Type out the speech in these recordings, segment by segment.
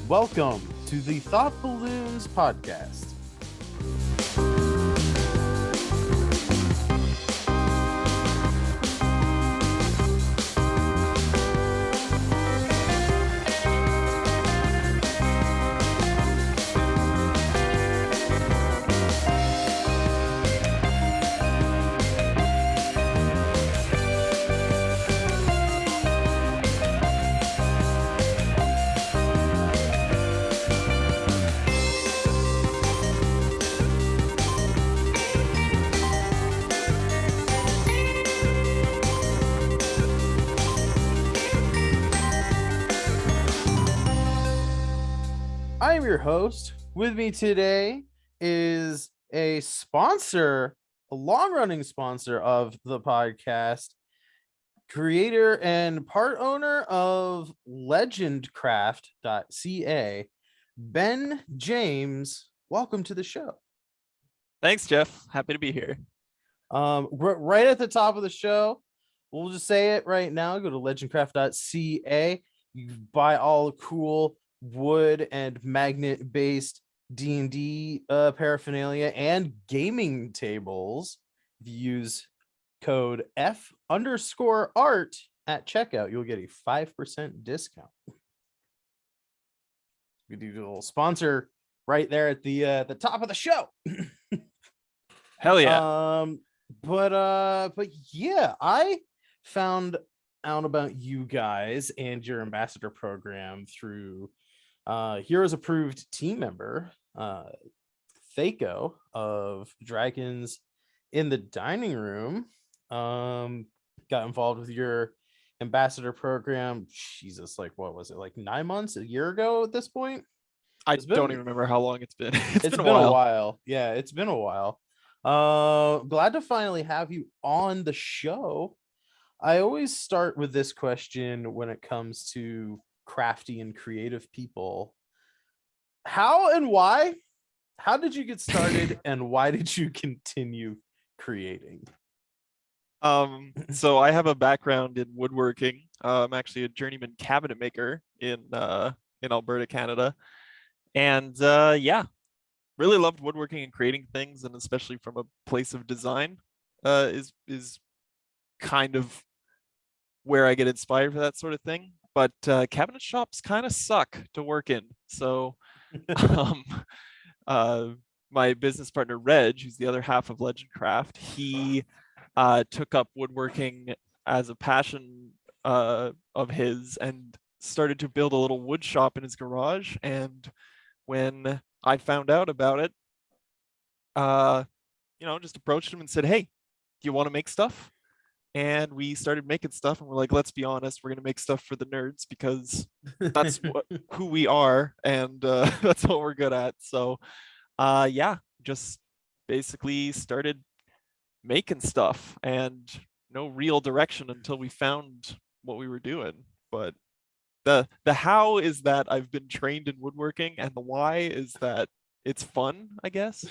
Welcome to the Thought Balloons podcast. I am your host. With me today is a sponsor, a long-running sponsor of the podcast, creator and part owner of legendcraft.ca, Ben James. Welcome to the show. Thanks, Jeff. Happy to be here. Right at the top of the show, we'll just say it right now. Go to legendcraft.ca. You buy all the cool wood and magnet based D&D paraphernalia and gaming tables. If you use code F_art at checkout, you'll get a 5% discount. We do a little sponsor right there at the top of the show. Hell yeah. But yeah, I found out about you guys and your ambassador program through Heroes Approved team member Thaco of Dragons in the Dining Room. Got involved with your ambassador program. Jesus, like what was it, like 9 months, a year ago at this point? I don't even remember how long it's been. It's been a while. Yeah, it's been a while. Glad to finally have you on the show. I always start with this question when it comes to crafty and creative people. How and why? How did you get started and why did you continue creating? So I have a background in woodworking. I'm actually a journeyman cabinet maker in Alberta, Canada. And yeah, really loved woodworking and creating things, and especially from a place of design is kind of where I get inspired for that sort of thing. But cabinet shops kind of suck to work in. So my business partner, Reg, who's the other half of Legend Craft, he took up woodworking as a passion of his and started to build a little wood shop in his garage. And when I found out about it, just approached him and said, hey, do you want to make stuff? And we started making stuff, and we're like, let's be honest, we're going to make stuff for the nerds because that's who we are, and that's what we're good at. So yeah, just basically started making stuff, and no real direction until we found what we were doing. But the how is that I've been trained in woodworking, and the why is that it's fun, I guess.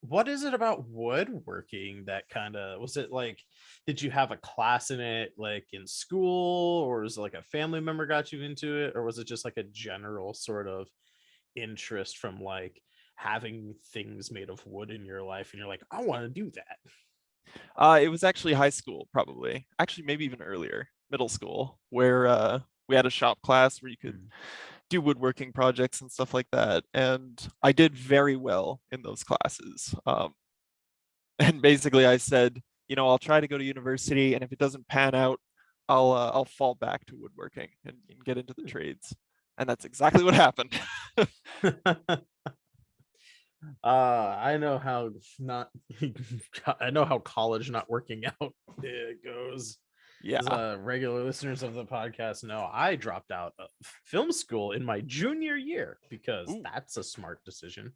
What is it about woodworking that kind of, was it like, did you have a class in it like in school, or was it like a family member got you into it, or was it just like a general sort of interest from like having things made of wood in your life and you're like, I want to do that? It was actually high school, probably. Actually, maybe even earlier, middle school, where we had a shop class where you could do woodworking projects and stuff like that. And I did very well in those classes. And basically I said, I'll try to go to university, and if it doesn't pan out, I'll fall back to woodworking and get into the trades. And that's exactly what happened. I know how college not working out goes. Yeah. Regular listeners of the podcast know I dropped out of film school in my junior year because that's a smart decision.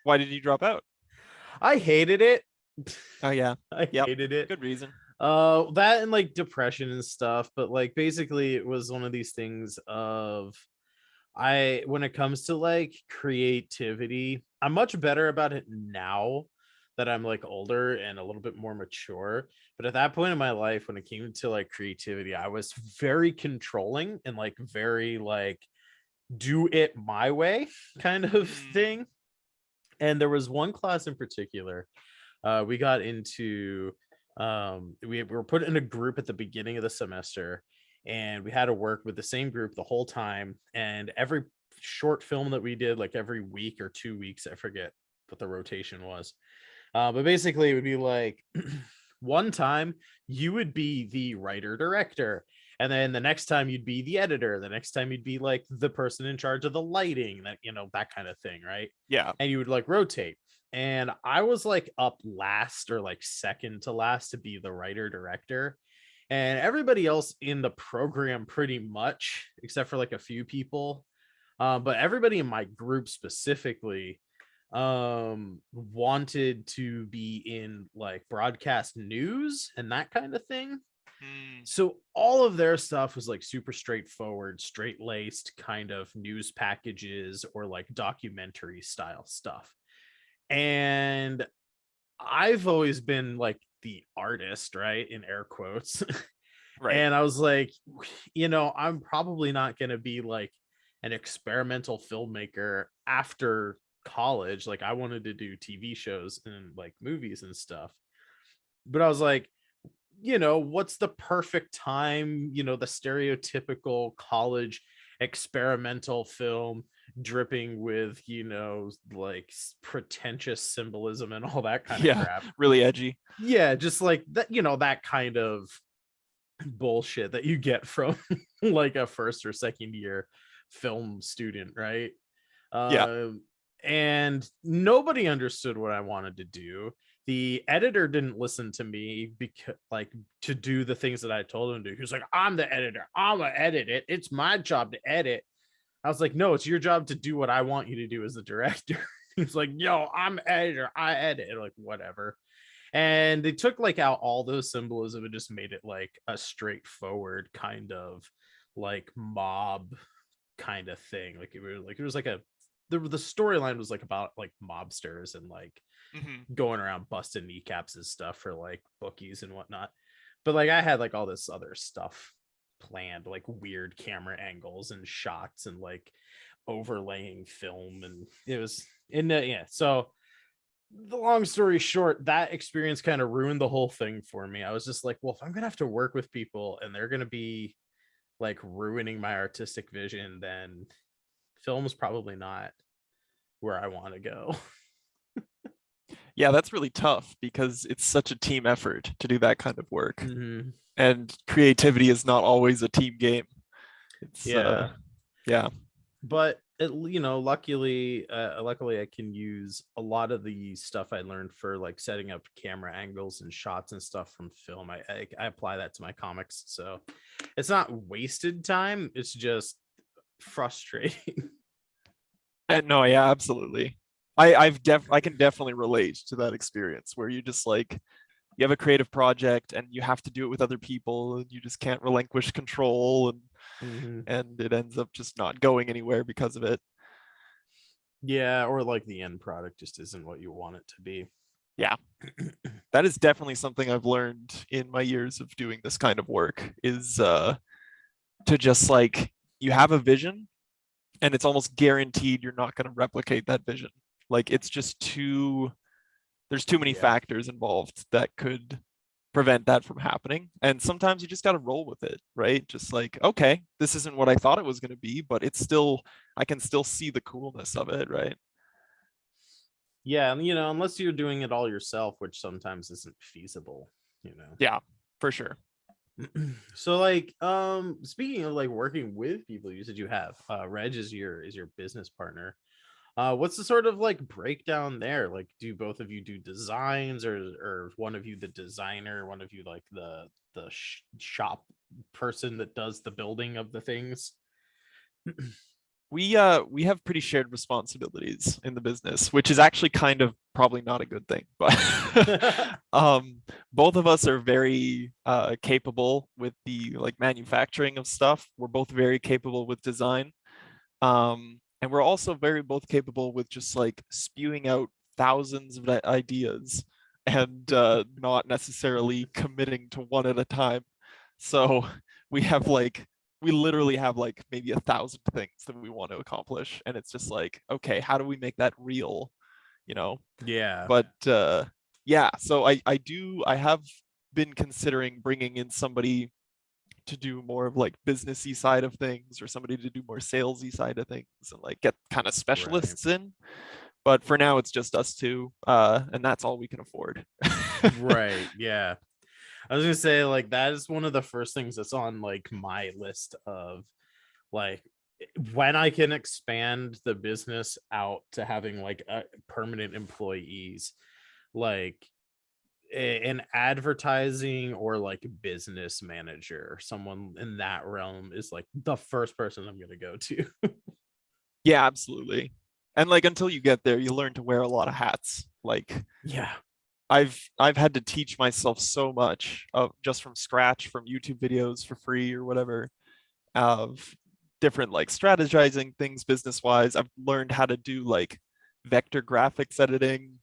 Why did you drop out? I hated it. Oh yeah. I hated it. Good reason. That and like depression and stuff, but like basically it was one of these things of when it comes to like creativity, I'm much better about it now that I'm like older and a little bit more mature. But at that point in my life, when it came to like creativity, I was very controlling and like very like do it my way kind of Mm, thing. And there was one class in particular, we got into, we were put in a group at the beginning of the semester, and we had to work with the same group the whole time. And every short film that we did, like every week or 2 weeks, I forget what the rotation was, but basically it would be like one time you would be the writer director, and then the next time you'd be the editor, the next time you'd be like the person in charge of the lighting, that that kind of thing, right? yeah. And you would like rotate. And I was like up last or like second to last to be the writer director. And everybody else in the program, pretty much, except for like a few people, but everybody in my group specifically wanted to be in like broadcast news and that kind of thing. Mm, So all of their stuff was like super straightforward, straight laced kind of news packages or like documentary style stuff. And I've always been like the artist, right? In air quotes. right. And I was like, I'm probably not going to be like an experimental filmmaker after college. Like I wanted to do TV shows and like movies and stuff. But I was like, what's the perfect time, the stereotypical college experimental film dripping with, like pretentious symbolism and all that kind of Yeah, crap. really edgy. Yeah, just like that, that kind of bullshit that you get from like a first or second year film student, right? Yeah. Um, and nobody understood what I wanted to do. The editor didn't listen to me because like to do the things that I told him to do. He was like, I'm the editor. I'm gonna edit it. It's my job to edit. I was like, no, it's your job to do what I want you to do as the director. He's like, yo, I'm editor. I edit. And like, whatever. And they took like out all those symbolism and just made it like a straightforward kind of like mob kind of thing. Like it was like the storyline was like about like mobsters and like Hmm. going around busting kneecaps and stuff for like bookies and whatnot. But like I had like all this other stuff planned, like weird camera angles and shots and like overlaying film, and it was in the yeah. So the long story short, that experience kind of ruined the whole thing for me. I was just like, well, if I'm gonna have to work with people and they're gonna be like ruining my artistic vision, then film's probably not where I want to go. Yeah, that's really tough because it's such a team effort to do that kind of work. Hmm. And creativity is not always a team game. It's Yeah, yeah. but luckily I can use a lot of the stuff I learned for like setting up camera angles and shots and stuff from film. I apply that to my comics, so it's not wasted time. It's just frustrating. And no, yeah, absolutely. I can definitely relate to that experience where you just like you have a creative project and you have to do it with other people and you just can't relinquish control Hmm. and it ends up just not going anywhere because of it. Yeah, or like the end product just isn't what you want it to be. Yeah, that is definitely something I've learned in my years of doing this kind of work is to just like you have a vision and it's almost guaranteed you're not going to replicate that vision. Like it's just too there's too many Yeah. factors involved that could prevent that from happening. And sometimes you just got to roll with it, right? Just like, okay, this isn't what I thought it was going to be, but it's still I can still see the coolness of it, right? Yeah, and unless you're doing it all yourself, which sometimes isn't feasible, you know. Yeah, for sure. So like speaking of like working with people, you said you have Reg is your business partner. What's the sort of like breakdown there? Like do both of you do designs, or one of you the designer, one of you like the shop person that does the building of the things? We have pretty shared responsibilities in the business, which is actually kind of probably not a good thing, but both of us are very capable with the like manufacturing of stuff. We're both very capable with design. And we're also very both capable with just like spewing out thousands of ideas and not necessarily committing to one at a time. So we have like we literally have like maybe 1,000 things that we want to accomplish, and it's just like, okay, how do we make that real, you know? Yeah. But yeah, so I have been considering bringing in somebody to do more of like businessy side of things, or somebody to do more salesy side of things, and like get kind of Right. specialists in. But for now, it's just us two, and that's all we can afford. Right. Yeah. I was gonna say, like, that is one of the first things that's on like my list of like when I can expand the business out to having like permanent employees, like an advertising or like business manager, someone in that realm is like the first person I'm gonna go to. Yeah, absolutely. And like until you get there, you learn to wear a lot of hats. Like Yeah. I've had to teach myself so much of just from scratch, from YouTube videos for free or whatever, of different like strategizing things business wise. I've learned how to do like vector graphics editing.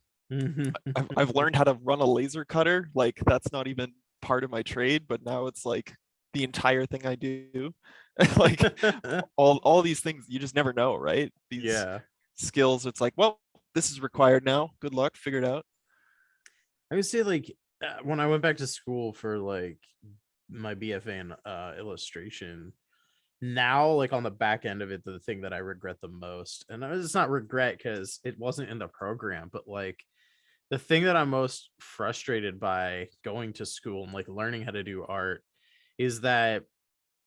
I've learned how to run a laser cutter. Like that's not even part of my trade, but now it's like the entire thing I do. Like all these things you just never know, right? These Yeah. skills, it's like, well, this is required now. Good luck, figure it out. I would say like when I went back to school for like my BFA in illustration, now like on the back end of it, the thing that I regret the most, and it's not regret because it wasn't in the program, but like the thing that I'm most frustrated by going to school and like learning how to do art is that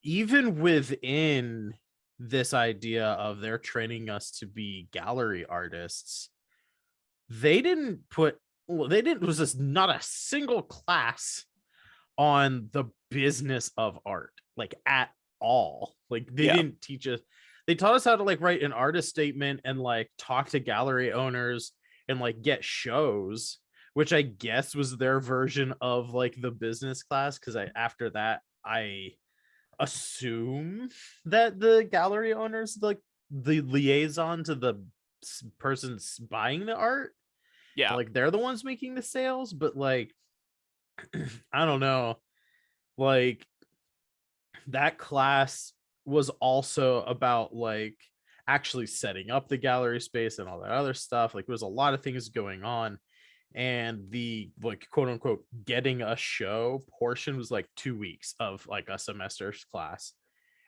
even within this idea of they're training us to be gallery artists, they didn't put well, they didn't was just not a single class on the business of art, like at all. Like they Yeah. didn't teach us. They taught us how to like write an artist statement and like talk to gallery owners and like get shows, which I guess was their version of like the business class. Cause I after that, I assume that the gallery owners like the liaison to the person's buying the art. Yeah. Like they're the ones making the sales, but like I don't know. Like that class was also about like actually setting up the gallery space and all that other stuff. Like there was a lot of things going on. And the like quote unquote getting a show portion was like 2 weeks of like a semester's class.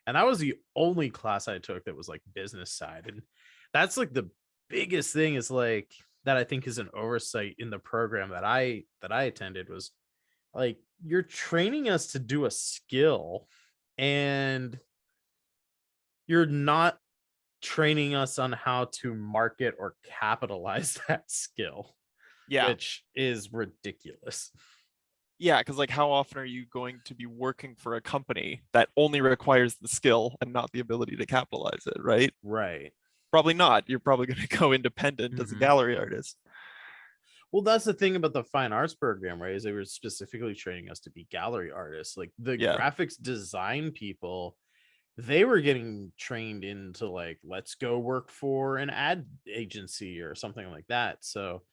And that was the only class I took that was like business side. And that's like the biggest thing is like that I think is an oversight in the program that I attended was like you're training us to do a skill and you're not training us on how to market or capitalize that skill, Yeah. which is ridiculous. Yeah, because like how often are you going to be working for a company that only requires the skill and not the ability to capitalize it, right? Right. Probably not. You're probably going to go independent as a Mhm. gallery artist. Well, that's the thing about the fine arts program, right? Is they were specifically training us to be gallery artists. Like the Yeah. graphics design people, they were getting trained into like, let's go work for an ad agency or something like that. So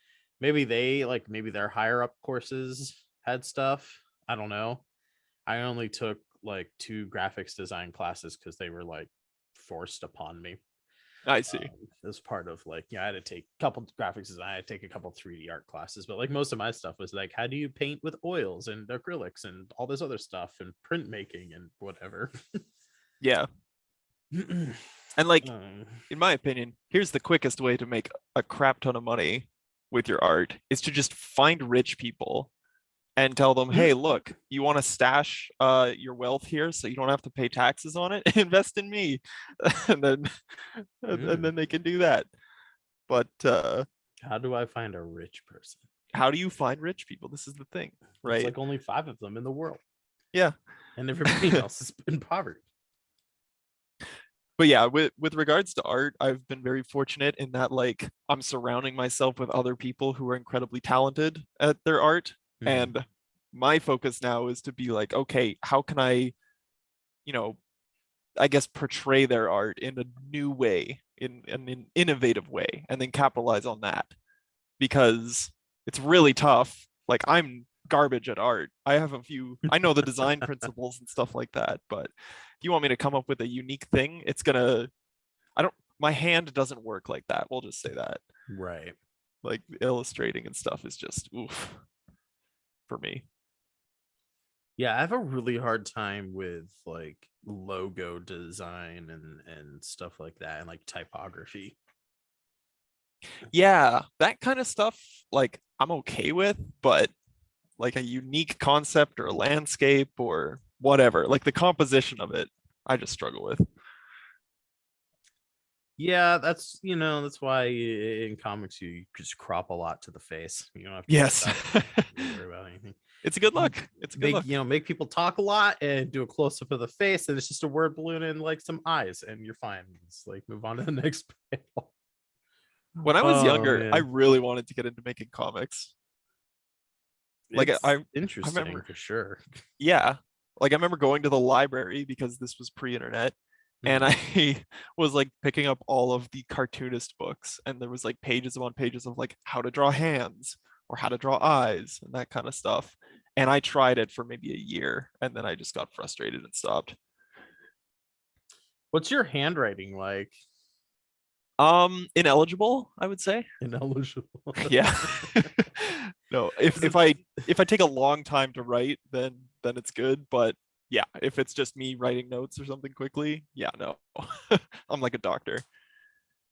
maybe they like maybe their higher up courses had stuff. I don't know. I only took like 2 graphics design classes because they were like forced upon me. I see. As part of like, yeah, I had to take a couple graphics design, I had to take a couple 3D art classes, but like most of my stuff was like, how do you paint with oils and acrylics and all this other stuff and printmaking and whatever. Yeah. And like, um, in my opinion, here's the quickest way to make a crap ton of money with your art is to just find rich people and tell them, hey, look, you want to stash your wealth here so you don't have to pay taxes on it? Invest in me. And then and then they can do that. But how do I find a rich person? how do you find rich people? This is the thing, It's right? like only 5 of them in the world, Yeah. and everybody else is in poverty. But yeah, with regards to art, I've been very fortunate in that like I'm surrounding myself with other people who are incredibly talented at their art. Mhm. And my focus now is to be like, okay, how can I, you know, I guess portray their art in a new way, in an innovative way, and then capitalize on that. because it's really tough. Like I'm garbage at art. I know the design principles and stuff like that, but if you want me to come up with a unique thing, I don't, my hand doesn't work like that. We'll just say that. Right. Like illustrating and stuff is just oof for me. Yeah, I have a really hard time with like logo design and stuff like that, and like typography. Yeah, that kind of stuff, like I'm okay with, but like a unique concept or a landscape or whatever, like the composition of it, I just struggle with. Yeah, that's why in comics you just crop a lot to the face. You don't have to worry Yes. about worry about anything. It's a good look. It's a good Make look. make people talk a lot and do a close up of the face, and it's just a word balloon and like some eyes, and you're fine. It's like move on to the next panel. When I was Oh younger, I man, really wanted to get into making comics. Like it's I interesting remember, for sure. yeah, like I remember going to the library because this was pre-internet, and Mhm. I was like picking up all of the cartoonist books, and there was like pages upon pages of like how to draw hands or how to draw eyes and that kind of stuff. And I tried it for maybe a year, and then I just got frustrated and stopped. What's your handwriting like? Ineligible, I would say. Ineligible. Yeah. No, if Is if it I if I take a long time to write, then it's good. But yeah, if it's just me writing notes or something quickly, yeah, no. I'm like a doctor.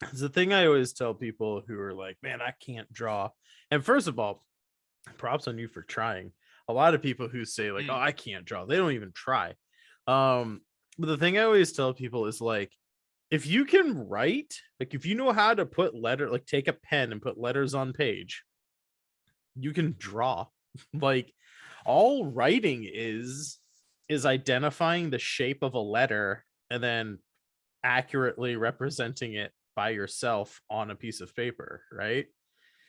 it's the thing I always tell people who are like, man, I can't draw. And first of all, props on you for trying. A lot of people who say like, oh, Mm, I can't draw, they don't even try. Um, but the thing I always tell people is like, if you can write, like if you know how to put letter, like take a pen and put letters on page, you can draw. Like all writing is identifying the shape of a letter and then accurately representing it by yourself on a piece of paper, right?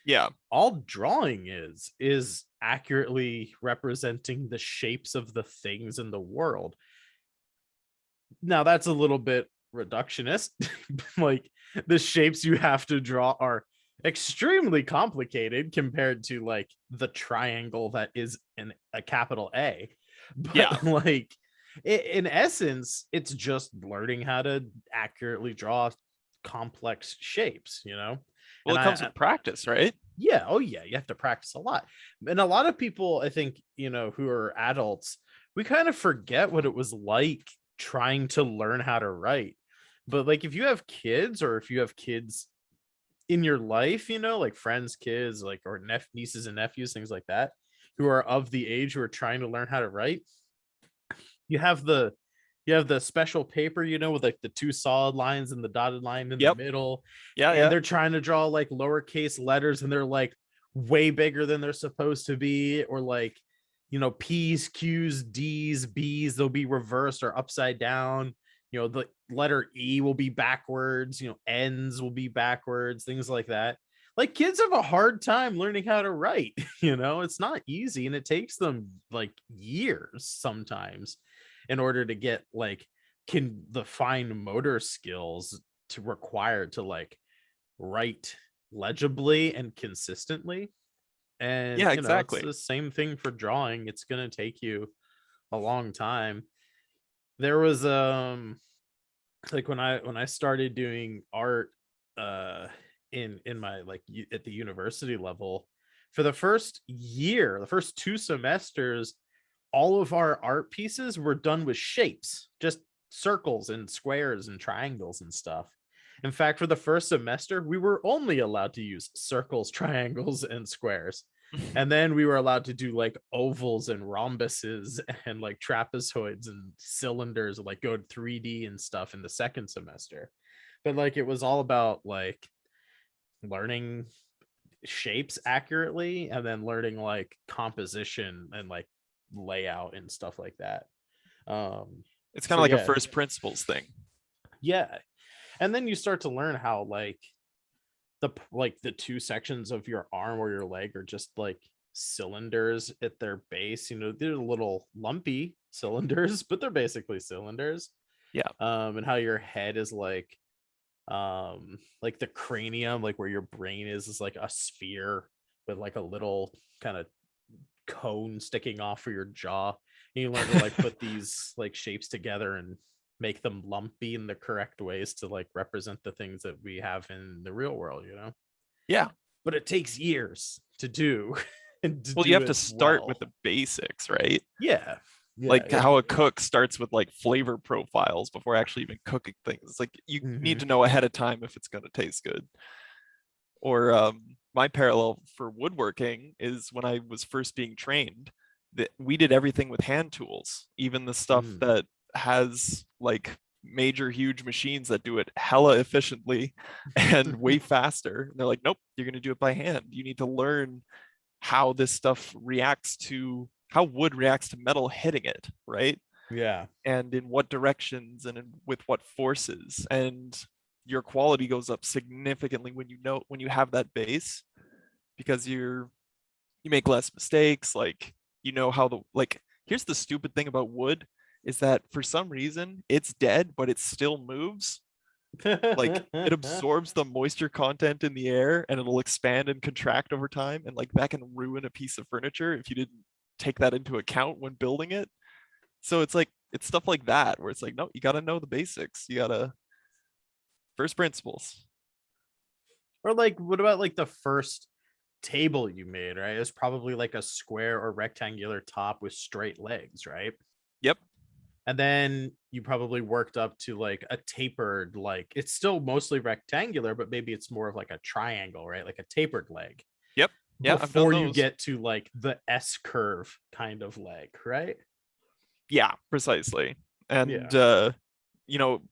yeah, All drawing is accurately representing the shapes of the things in the world. Now that's a little bit reductionist. Like the shapes you have to draw are extremely complicated compared to like the triangle that is in a capital A. yeah. But like in essence, it's just learning how to accurately draw complex shapes, you know? Well, And it comes I with practice, right? yeah, oh yeah, you have to practice a lot. And a lot of people, I think, who are adults, we kind of forget what it was like trying to learn how to write. But like if you have kids or if you have kids in your life, like friends, kids, like or nieces and nephews, things like that, who are of the age who are trying to learn how to write, you have the special paper, with like the two solid lines and the dotted line in the Yep. middle, Yeah, and yeah. they're trying to draw like lowercase letters and they're like way bigger than they're supposed to be, or like p's, q's, d's, b's, they'll be reversed or upside down. The letter e will be backwards, n's will be backwards, things like that. Like kids have a hard time learning how to write. It's not easy and it takes them like years sometimes in order to get like can the fine motor skills to require to like write legibly and consistently. And Yeah, it's exactly. the same thing for drawing. It's going to take you a long time. There was like when I started doing art uh in my like at the university level, for the first year, the first 2 semesters, all of our art pieces were done with shapes, just circles and squares and triangles and stuff. In fact, for the first semester, we were only allowed to use circles, triangles, and squares. And then we were allowed to do like ovals and rhombuses and like trapezoids and cylinders, like go to 3D and stuff in the second semester. But like it was all about like learning shapes accurately and then learning like composition and like layout and stuff like that. Um It's kind so of like a yeah, first principles thing. yeah. And then you start to learn how like the two sections of your arm or your leg are just like cylinders at their base. They're little lumpy cylinders, but they're basically cylinders. Yeah. And how your head is like like the cranium, like where your brain is like a sphere with like a little kind of cone sticking off for your jaw. And you learn to like put these like shapes together and make them lumpy in the correct ways to like represent the things that we have in the real world, you know. Yeah. But it takes years to do and to Well, you do have to it start with well. the basics, right? Yeah. Yeah. Like how a cook starts with like flavor profiles before actually even cooking things. It's like you need Mm-hmm. to know ahead of time if it's going to taste good. Or my parallel for woodworking is when I was first being trained, that we did everything with hand tools, even the stuff Mm. that has like major huge machines that do it hella efficiently and way faster. And they're like, nope, you're going to do it by hand. You need to learn how this stuff reacts to how wood reacts to metal hitting it, right? Yeah. And in what directions and with what forces. And your quality goes up significantly when when you have that base, because you make less mistakes. Like, you know how the like here's the stupid thing about wood is that for some reason it's dead but it still moves. Like, it absorbs the moisture content in the air and it'll expand and contract over time, and like that can ruin a piece of furniture if you didn't take that into account when building it. So it's like it's stuff like that where it's like, no, you got to know the basics. You got to first principles. Or like, what about like the first table you made, right? It's probably like a square or rectangular top with straight legs, right? Yep. And then you probably worked up to like a tapered, like it's still mostly rectangular, but maybe it's more of like a triangle, right? Like a tapered leg Yep. Yeah, I've done before you those. get to like the S curve kind of leg, right? Yeah, precisely. And Yeah.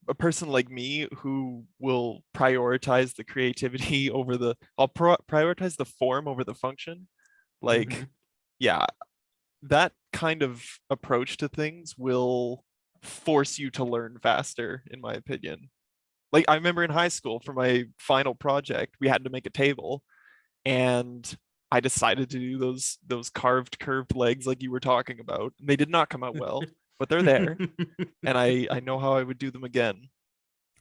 a person like me who will prioritize the creativity over the I'll prioritize the form over the function. Mm-hmm. Like, yeah, that kind of approach to things will force you to learn faster, in my opinion. Like, I remember in high school for my final project, we had to make a table, and I decided to do those carved curved legs like you were talking about. They did not come out well, but they're there, and I know how I would do them again.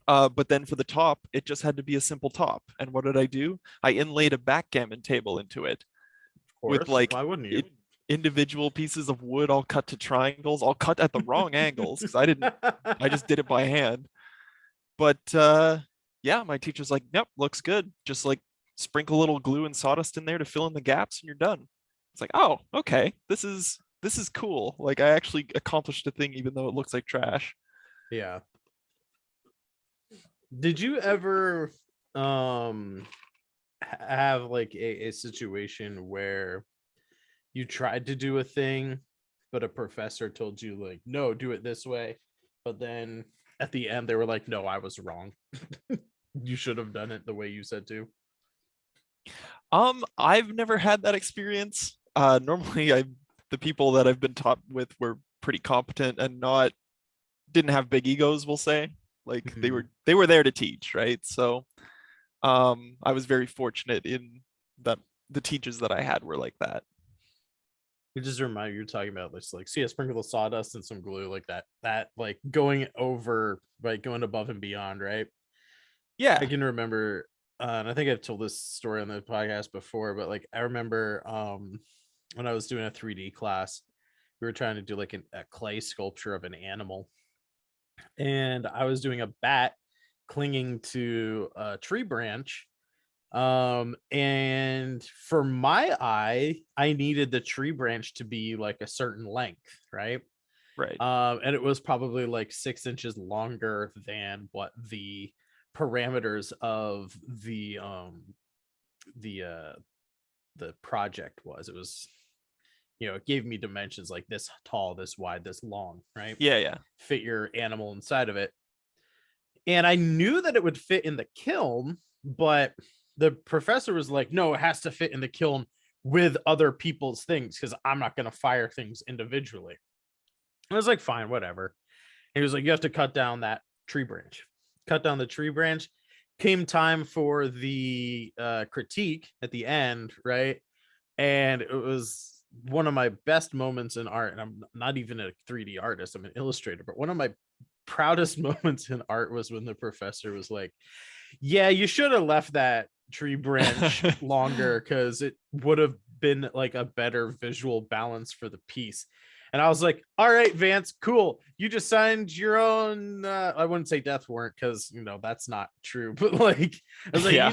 But then for the top, it just had to be a simple top. And what did I do? I inlaid a backgammon table into it Of with course. like Why wouldn't you? it, individual pieces of wood all cut to triangles, all cut at the wrong angles because I didn't. I just did it by hand. But yeah, my teacher's like, "Nope, looks good. Just like sprinkle a little glue and sawdust in there to fill in the gaps, and you're done." It's like, "Oh, okay. This is cool. Like, I actually accomplished a thing, even though it looks like trash." Yeah. Did you ever have like a situation where you tried to do a thing, but a professor told you like, no, do it this way, but then at the end they were like, no, I was wrong. You should have done it the way you said to. I've never had that experience. Normally, the people that I've been taught with were pretty competent and not didn't have big egos, we'll say. Like, they Mhm. were there to teach, right? So, I was very fortunate in that the teachers that I had were like that. It just remind you're talking about this like, see a sprinkle of sawdust and some glue like that like going over, like going above and beyond, right? I Yeah, can remember, and I think I've told this story on the podcast before, but like I remember when I was doing a 3D class, we were trying to do like a clay sculpture of an animal, and I was doing a bat clinging to a tree branch. And for my eye, I needed the tree branch to be like a certain length, right? right. And it was probably like 6 inches longer than what the parameters of the uh the project was. It was, it gave me dimensions like this tall, this wide, this long, right? Yeah, yeah. Fit your animal inside of it. And I knew that it would fit in the kiln, but the professor was like, no, it has to fit in the kiln with other people's things because I'm not going to fire things individually. I was like, fine, whatever. He was like, you have to cut down that tree branch. Cut down the tree branch. Came time for the critique at the end, right? And it was one of my best moments in art. And I'm not even a 3D artist, I'm an illustrator, but one of my proudest moments in art was when the professor was like, yeah, you should have left that tree branch longer because it would have been like a better visual balance for the piece. And I was like, all right, Vance, cool. You just signed your own, I wouldn't say death warrant because, that's not true. But like, I was like, Yeah,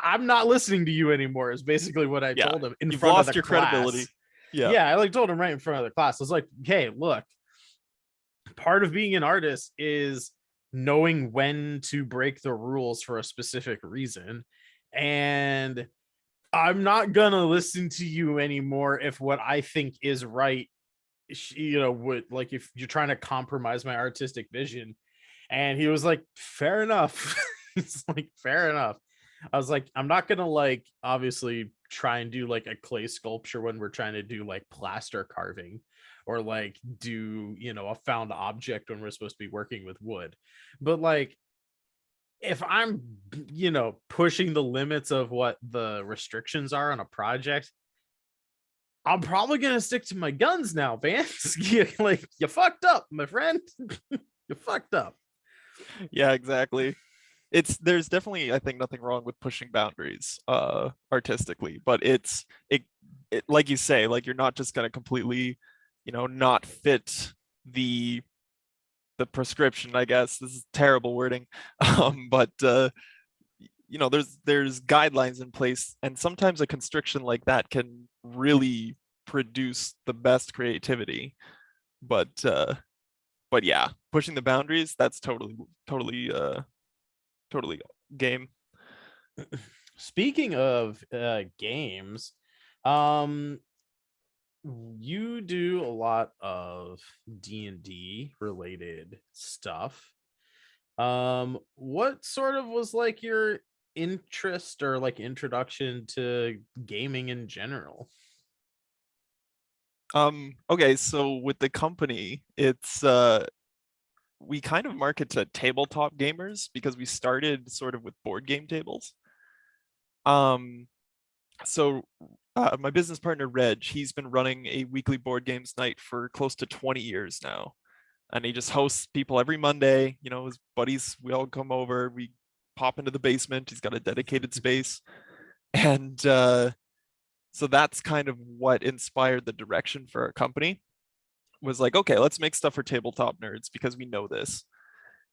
I'm not listening to you anymore, is basically what I yeah. told him in You've front of lost the your credibility. class. Yeah, Yeah, I like told him right in front of the class. I was like, hey, look, part of being an artist is knowing when to break the rules for a specific reason. And I'm not gonna listen to you anymore if what I think is right, would, like, if you're trying to compromise my artistic vision. And he was like, fair enough. It's like, fair enough. I was like, I'm not gonna like obviously try and do like a clay sculpture when we're trying to do like plaster carving, or like do, a found object when we're supposed to be working with wood. But like, if I'm, pushing the limits of what the restrictions are on a project, I'm probably gonna stick to my guns now, Vance. Like, you fucked up, my friend. You fucked up. yeah, exactly. There's definitely, I think, nothing wrong with pushing boundaries artistically, but it like you say, like you're not just gonna completely, not fit the prescription, I guess. This is terrible wording. But there's guidelines in place, and sometimes a constriction like that can really produce the best creativity. But yeah, pushing the boundaries, that's totally game. Speaking of games, um, you do a lot of D&D related stuff. What sort of was like your interest or like introduction to gaming in general? Okay, so with the company, it's we kind of market to tabletop gamers because we started sort of with board game tables. Um, so my business partner Reg, he's been running a weekly board games night for close to 20 years now. And he just hosts people every Monday. His buddies, we all come over, we pop into the basement. He's got a dedicated space. And so that's kind of what inspired the direction for our company. Was like, okay, let's make stuff for tabletop nerds because we know this.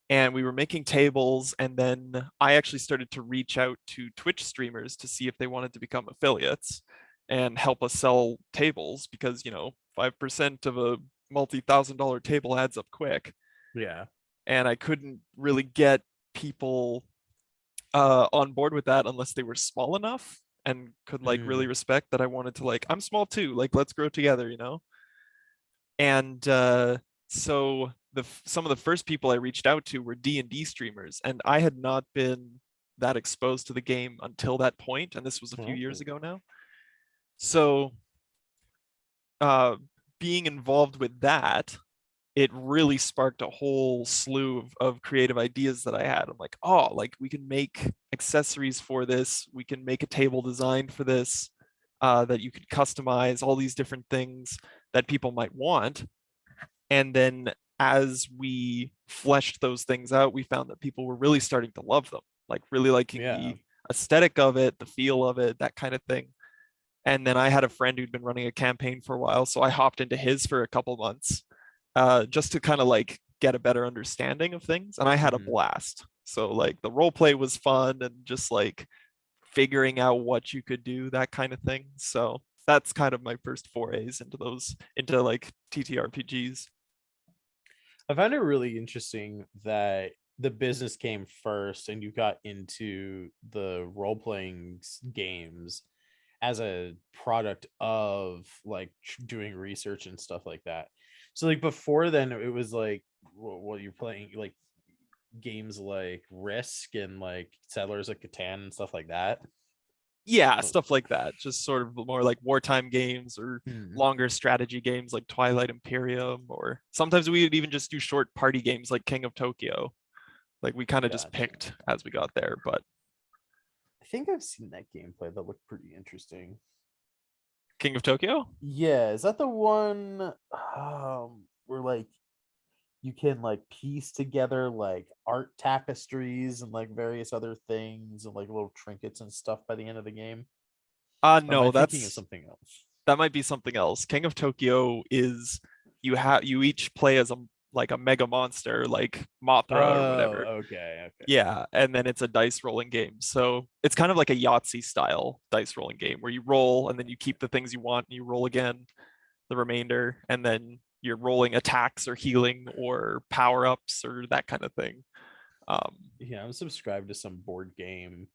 And we were making tables, and then I actually started to reach out to Twitch streamers to see if they wanted to become affiliates and help us sell tables because 5% of a multi-thousand-dollar table adds up quick. Yeah. And I couldn't really get people on board with that unless they were small enough and could like really Mm. respect that I wanted to, like, I'm small too, like let's grow together. And so some of the first people I reached out to were D&D streamers, and I had not been that exposed to the game until that point, and this was a few years Oh. ago now. So uh, being involved with that, it really sparked a whole slew of creative ideas that I had. I'm like, oh, like we can make accessories for this. We can make a table designed for this that you could customize, all these different things that people might want. And then as we fleshed those things out, we found that people were really starting to love them, like really liking Yeah. the aesthetic of it, the feel of it, that kind of thing. And then I had a friend who'd been running a campaign for a while, so I hopped into his for a couple months just to kind of like get a better understanding of things. And I had a Mhm. blast. So like the role play was fun and just like figuring out what you could do, that kind of thing. So that's kind of my first forays into like TTRPGs. I find it really interesting that the business came first and you got into the role playing games as a product of like doing research and stuff like that. So like before then it was like what you're playing like games like Risk and like Settlers of Catan and stuff like that. Yeah, stuff like that. Just sort of more like wartime games or Hmm. longer strategy games like Twilight Imperium, or sometimes we would even just do short party games like King of Tokyo. Like we kind of just Gotcha. picked as we got there. But I think I've seen that gameplay that looked pretty interesting. King of Tokyo? Yeah, is that the one where like you can like piece together like art tapestries and like various other things and like little trinkets and stuff by the end of the game. Or am I No, thinking of something else? that might be something else. King of Tokyo is you each play as a like a mega monster like Mothra or whatever. Oh, okay, okay. Yeah, and then it's a dice rolling game. So it's kind of like a Yahtzee style dice rolling game where you roll and then you keep the things you want and you roll again the remainder, and then you're rolling attacks or healing or power ups or that kind of thing. Um, Yeah, I'm subscribed to some board game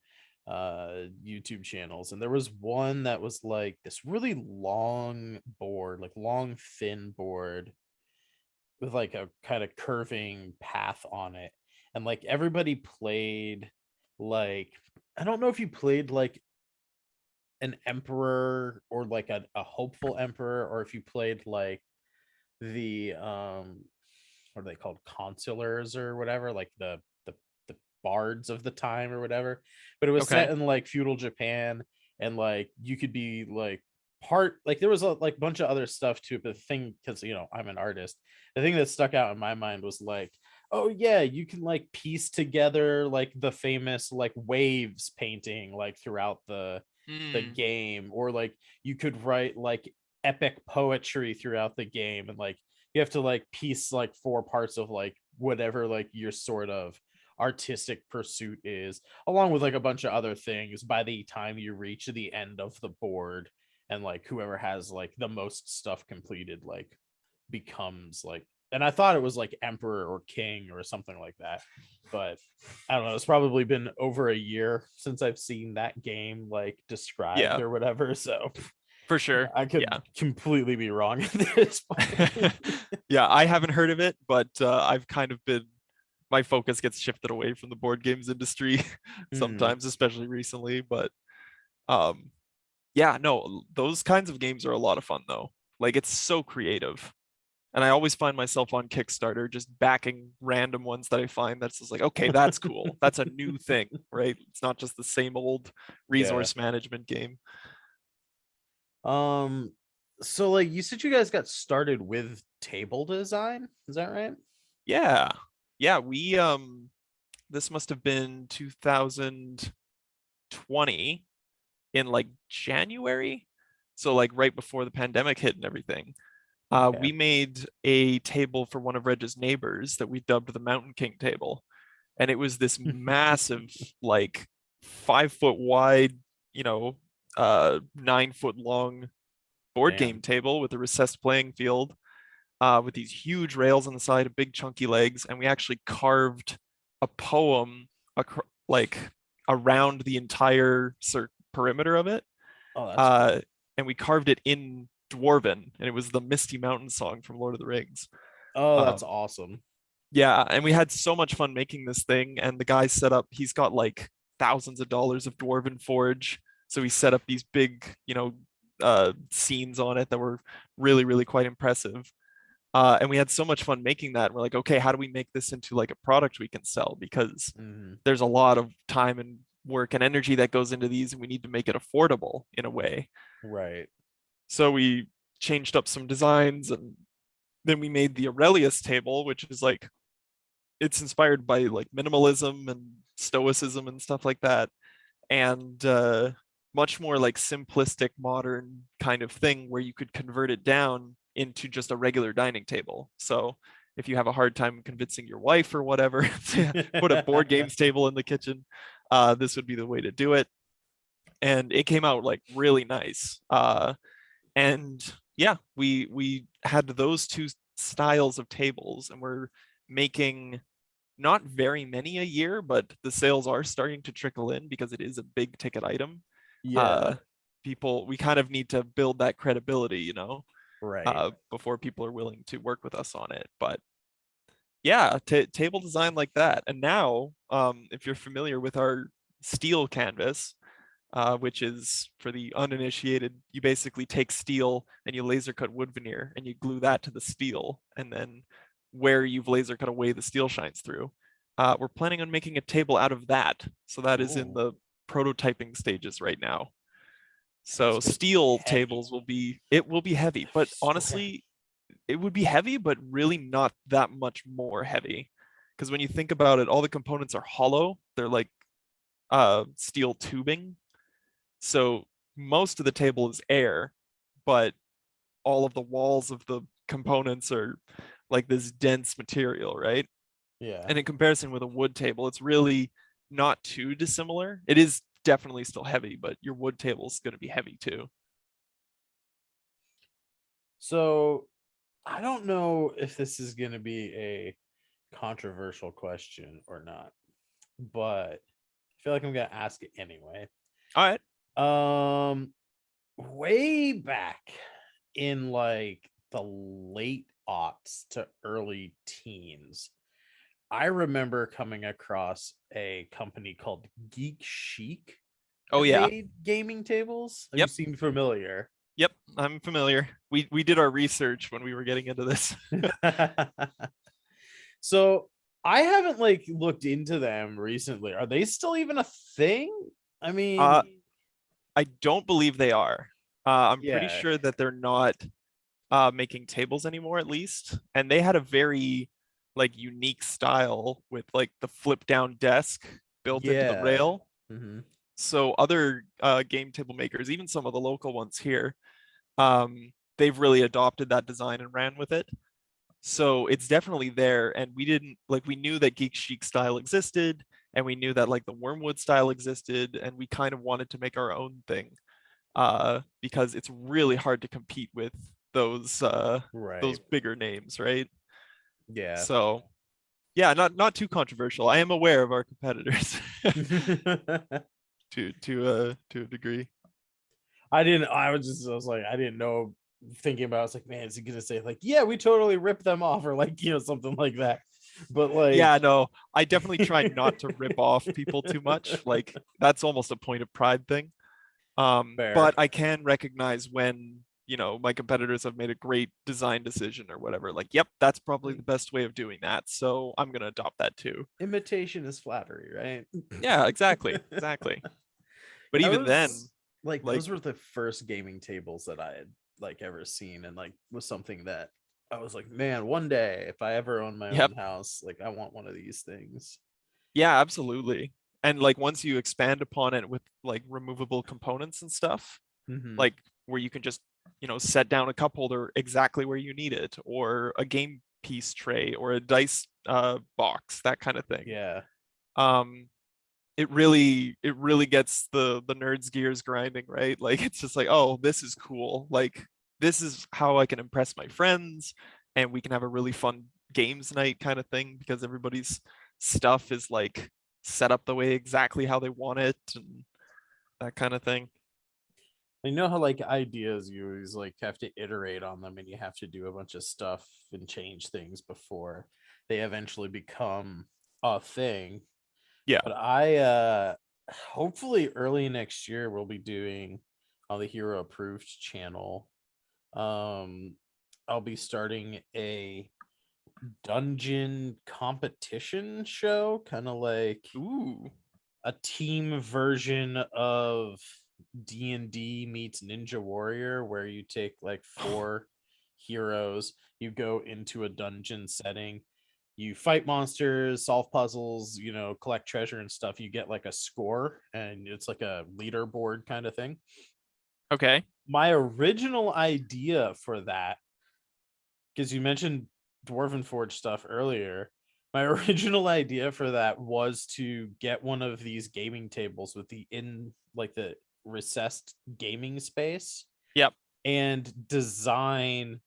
YouTube channels, and there was one that was like this really long board, like long thin board with like a kind of curving path on it. And like everybody played like, I don't know if you played like an emperor or like a hopeful emperor, or if you played like the what are they called, consulars or whatever, like the bards of the time or whatever. But it was set okay. in like feudal Japan, and like you could be like part, like there was a like bunch of other stuff too. But the thing, because I'm an artist, the thing that stuck out in my mind was like, oh yeah, you can like piece together like the famous like waves painting like throughout the Mm, game, or like you could write like epic poetry throughout the game, and like you have to like piece like four parts of like whatever like your sort of artistic pursuit is, along with like a bunch of other things by the time you reach the end of the board. And like whoever has like the most stuff completed like becomes like, and I thought it was like emperor or king or something like that. But I don't know, it's probably been over a year since I've seen that game like described yeah, or whatever, so for sure. I could Yeah. completely be wrong at this point. Yeah, I haven't heard of it, but I've kind of been my focus gets shifted away from the board games industry Hmm. sometimes, especially recently. But um, yeah, no, those kinds of games are a lot of fun though. Like it's so creative. And I always find myself on Kickstarter just backing random ones that I find that's just like, okay, that's cool. That's a new thing, right? It's not just the same old Yeah. resource management game. um so like you said you guys got started with table design, is that right? Yeah. Yeah, we this must have been 2020 in like January. So like right before the pandemic hit and everything. Okay. We made a table for one of Reg's neighbors that we dubbed the Mountain King table. And it was this massive, like 5 foot wide, you know, 9 foot long board Damn. game table with a recessed playing field, with these huge rails on the side, big chunky legs, and we actually carved a poem like around the entire perimeter of it. Oh, that's Uh, cool. and we carved it in Dwarven, and it was the Misty Mountain song from Lord of the Rings. Oh, that's Um, awesome. yeah, and we had so much fun making this thing. And the guy set up, he's got like thousands of dollars of Dwarven forage. So he set up these big, scenes on it that were really, really quite impressive. And we had so much fun making that. And we're like, okay, how do we make this into like a product we can sell? Because Hmm. there's a lot of time and work and energy that goes into these, and we need to make it affordable in a way. Right. So we changed up some designs, and then we made the Aurelius table, which is like it's inspired by like minimalism and stoicism and stuff like that, and much more like simplistic modern kind of thing where you could convert it down into just a regular dining table. So if you have a hard time convincing your wife or whatever to put a board games table in the kitchen, this would be the way to do it. And it came out like really nice. And yeah, we had those two styles of tables, and we're making not very many a year, but the sales are starting to trickle in because it is a big ticket item. Yeah. Uh, we kind of need to build that credibility, Right. before people are willing to work with us on it. But yeah, table design like that. And now, if you're familiar with our steel canvas, which is for the uninitiated, you basically take steel and you laser cut wood veneer and you glue that to the steel, and then where you've laser cut away, the steel shines through. We're planning on making a table out of that. So that is in Ooh, the prototyping stages right now. that's So gonna be steel heavy. tables it will be heavy, but So heavy. honestly, it would be heavy, but really not that much more heavy. Because when you think about it, all the components are hollow. They're like steel tubing. So most of the table is air, but all of the walls of the components are like this dense material, right? Yeah. And in comparison with a wood table, it's really not too dissimilar. It is definitely still heavy, but your wood table is going to be heavy too. So I don't know if this is going to be a controversial question or not, but I feel like I'm going to ask it anyway. All right. Um, way back in like the late aughts to early teens, I remember coming across a company called Geek Chic Oh that yeah. made gaming tables. You Yep. seem familiar. Yep. I'm familiar. We did our research when we were getting into this. So I haven't like looked into them recently. Are they still even a thing? I uh, mean, I don't believe they are. I'm pretty yeah, sure that they're not making tables anymore, at least. And they had a very like unique style with like the flip down desk built into the yeah. rail. Mhm. So other game table makers, even some of the local ones here, they've really adopted that design and ran with it. So it's definitely there. And we didn't like we knew that Geek Chic style existed, and we knew that like the Wormwood style existed, and we kind of wanted to make our own thing because it's really hard to compete with those Right. bigger names, right? Yeah. So yeah, not too controversial. I am aware of our competitors to a degree. I was like, I didn't know, thinking about it, it's like, man, is he gonna say like, yeah, we totally ripped them off, or like, something like that. But like, Yeah, no, I definitely try not to rip off people too much. Like that's almost a point of pride thing. fair. But I can recognize when, my competitors have made a great design decision or whatever. Like, yep, that's probably the best way of doing that. So I'm gonna adopt that too. Imitation is flattery, right? Yeah, exactly, exactly. But That even then, was like, like, those were the first gaming tables that I had like ever seen, and like was something that I was like, man, one day if I ever own my yep, own house, like I want one of these things. yeah, absolutely. And like once you expand upon it with like removable components and stuff, Hmm. like where you can just, set down a cup holder exactly where you need it, or a game piece tray, or a dice box, that kind of thing. Yeah. Um, it really gets the nerds gears grinding, right? Like it's just like, oh, this is cool. Like this is how I can impress my friends, and we can have a really fun games night kind of thing because everybody's stuff is like set up the way exactly how they want it and that kind of thing. You know how like ideas, you always like have to iterate on them, and you have to do a bunch of stuff and change things before they eventually become a thing. Yeah. But I hopefully early next year we'll be doing on the Hero Approved channel. Um I'll be starting a dungeon competition show, kind of like Ooh. a team version of D&D meets Ninja Warrior, where you take like four heroes, you go into a dungeon setting, you fight monsters, solve puzzles, collect treasure and stuff. You get like a score, and it's like a leaderboard kind of thing. Okay. My original idea for that, because you mentioned Dwarven Forge stuff earlier, my original idea for that was to get one of these gaming tables with the recessed gaming space, Yep. and design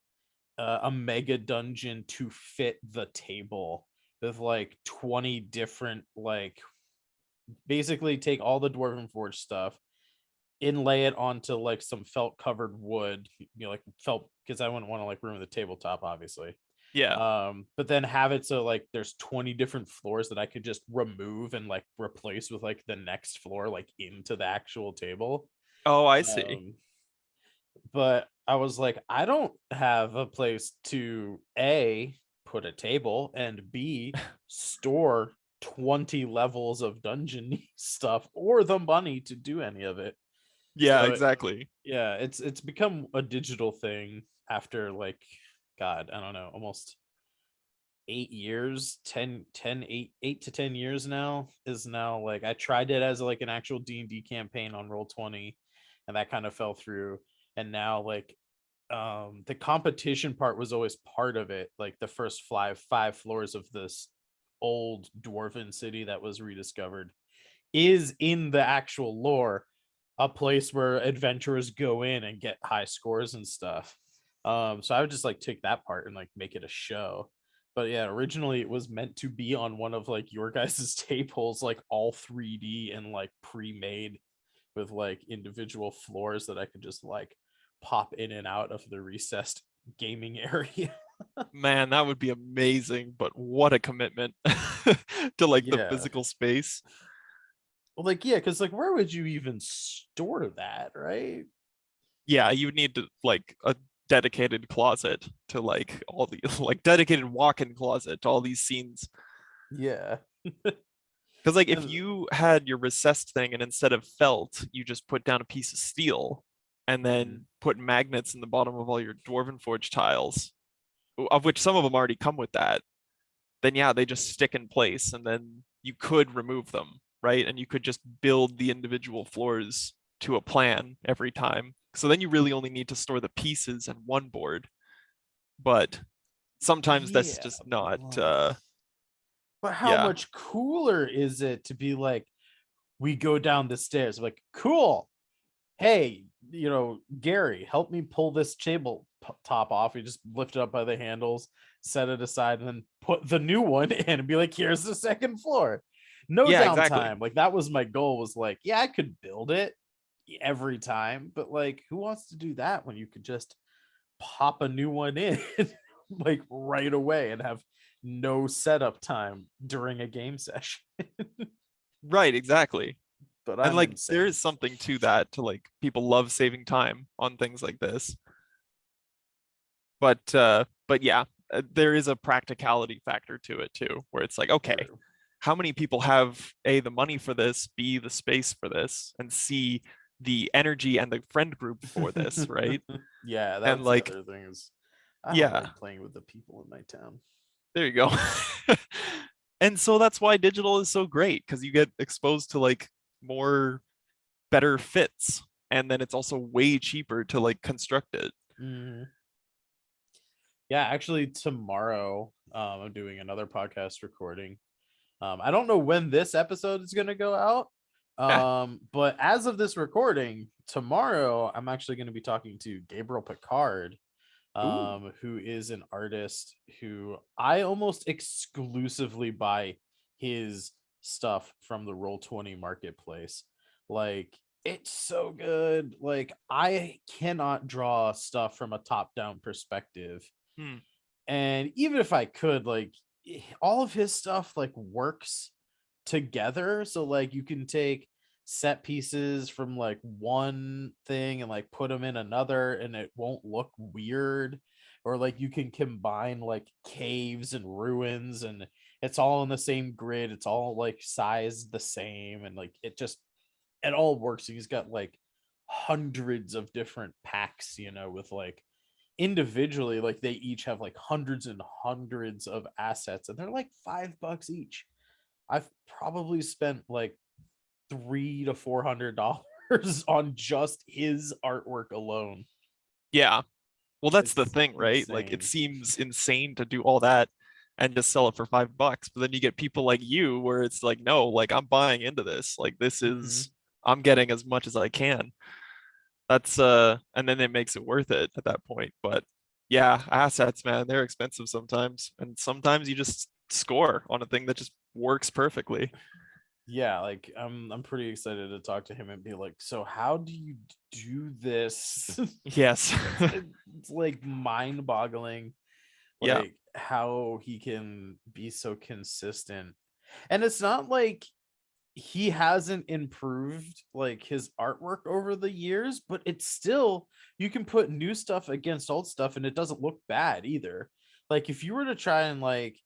a mega dungeon to fit the table with like 20 different, like, basically take all the Dwarven Forge stuff, inlay it onto like some felt covered wood, like felt, because I wouldn't want to like ruin the tabletop, obviously. Yeah. But then have it so like there's 20 different floors that I could just remove and like replace with like the next floor, like into the actual table. Oh, I see. Um, but I was like, I don't have a place to A, put a table, and B, store 20 levels of dungeon stuff, or the money to do any of it. Yeah, So exactly. yeah, it's become a digital thing after like God, I don't know, almost 8 years, 8 to 10 years now, is now like, I tried it as like an actual D&D campaign on Roll20, and that kind of fell through. And now like the competition part was always part of it. Like the first five floors of this old dwarven city that was rediscovered is in the actual lore a place where adventurers go in and get high scores and stuff. So I would just like take that part and like make it a show. But yeah, originally it was meant to be on one of like your guys' tables, like all 3D and like pre-made with like individual floors that I could just like pop in and out of the recessed gaming area. Man, that would be amazing, but what a commitment to like the Yeah. physical space. Well, like, yeah, because like where would you even store that, right? Yeah, you would need to like a dedicated closet to like all the like dedicated walk-in closet to all these scenes. Yeah. Because like if And you had your recessed thing and instead of felt, you just put down a piece of steel and mhm. then put magnets in the bottom of all your Dwarven Forge tiles, of which some of them already come with that, then yeah, they just stick in place and then you could remove them, right? And you could just build the individual floors to a plan every time. So then you really only need to store the pieces in one board. But sometimes that's Yeah, just not but how yeah. much cooler is it to be like, we go down the stairs, like, cool. Hey, Gary, help me pull this table top off. We just lift it up by the handles, set it aside, and then put the new one in and be like, here's the second floor. No Yeah, exactly. downtime. Like, that was my goal, was like, yeah, I could build it every time, but like, who wants to do that when you could just pop a new one in like right away and have no setup time during a game session? Right, exactly. But And I'm like there insane. is something to that, to like people love saving time on things like this. But yeah, there is a practicality factor to it too, where it's like, okay, True. how many people have A, the money for this, B, the space for this, and C, the energy and the friend group for this, right? Yeah, And that's the like, other thing, is I don't yeah, like playing with the people in my town. there you go. And so that's why digital is so great, because you get exposed to like more better fits, and then it's also way cheaper to like construct it. Mhm. Yeah, actually, tomorrow, I'm doing another podcast recording. I don't know when this episode is going to go out. Yeah. But as of this recording, tomorrow, I'm actually going to be talking to Gabriel Picard, Ooh. who is an artist who I almost exclusively buy his stuff from the Roll20 marketplace. Like, it's so good. Like, I cannot draw stuff from a top-down perspective. Hmm. And even if I could, like, all of his stuff like works together. So like you can take set pieces from like one thing and like put them in another and it won't look weird. Or like you can combine like caves and ruins and it's all in the same grid. It's all like sized the same and like it all works. He's got like hundreds of different packs, with like individually, like they each have like hundreds and hundreds of assets and they're like $5 each. I've probably spent like $300 to $400 on just his artwork alone. Yeah. Well, that's the It's thing, right? Like it insane. seems insane to do all that and just sell it for $5. But then you get people like you where it's like, no, like I'm buying into this. Like this Mhm. is I'm getting as much as I can. That's and then it makes it worth it at that point. But yeah, assets, man, they're expensive sometimes. And sometimes you just score on a thing that just works perfectly. Yeah, like I'm pretty excited to talk to him and be like, so how do you do this? Yes. It's like mind-boggling, Yeah. like how he can be so consistent. And it's not like he hasn't improved like his artwork over the years, but it's still, you can put new stuff against old stuff and it doesn't look bad either. Like if you were to try and like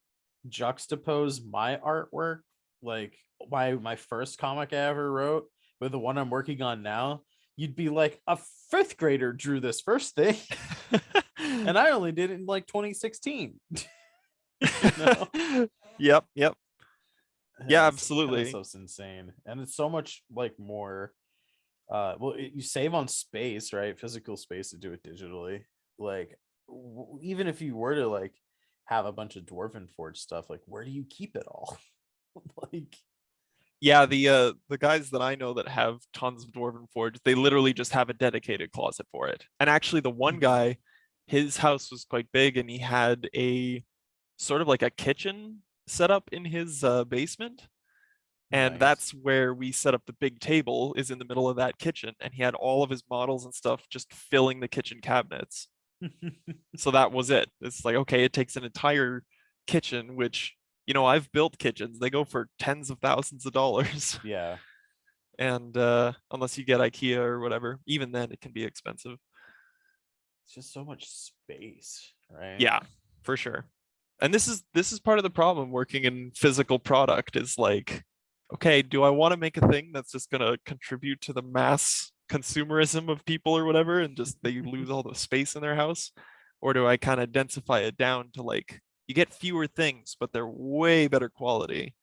juxtapose my artwork, like my first comic I ever wrote with the one I'm working on now, you'd be like, a fifth grader drew this first thing. And I only did it in like 2016. You know? Yep, yep. Yeah, It's kind of absolutely. so insane. And it's so much like more well, you save on space, right? Physical space to do it digitally. Like even if you were to like have a bunch of Dwarven Forge stuff, like where do you keep it all? Like Yeah, the guys that I know that have tons of Dwarven Forge, they literally just have a dedicated closet for it. And actually the one Mhm. guy, his house was quite big and he had a sort of like a kitchen set up in his basement. And Nice. that's where we set up the big table, is in the middle of that kitchen. And he had all of his models and stuff just filling the kitchen cabinets. So that was it. It's like, okay, it takes an entire kitchen, which, I've built kitchens. They go for tens of thousands of dollars. Yeah. And unless you get IKEA or whatever, even then it can be expensive. It's just so much space, right? Yeah, for sure. And this is part of the problem working in physical product, is like, okay, do I want to make a thing that's just gonna contribute to the mass consumerism of people or whatever, and just they lose all the space in their house? Or do I kind of densify it down to like, you get fewer things, but they're way better quality?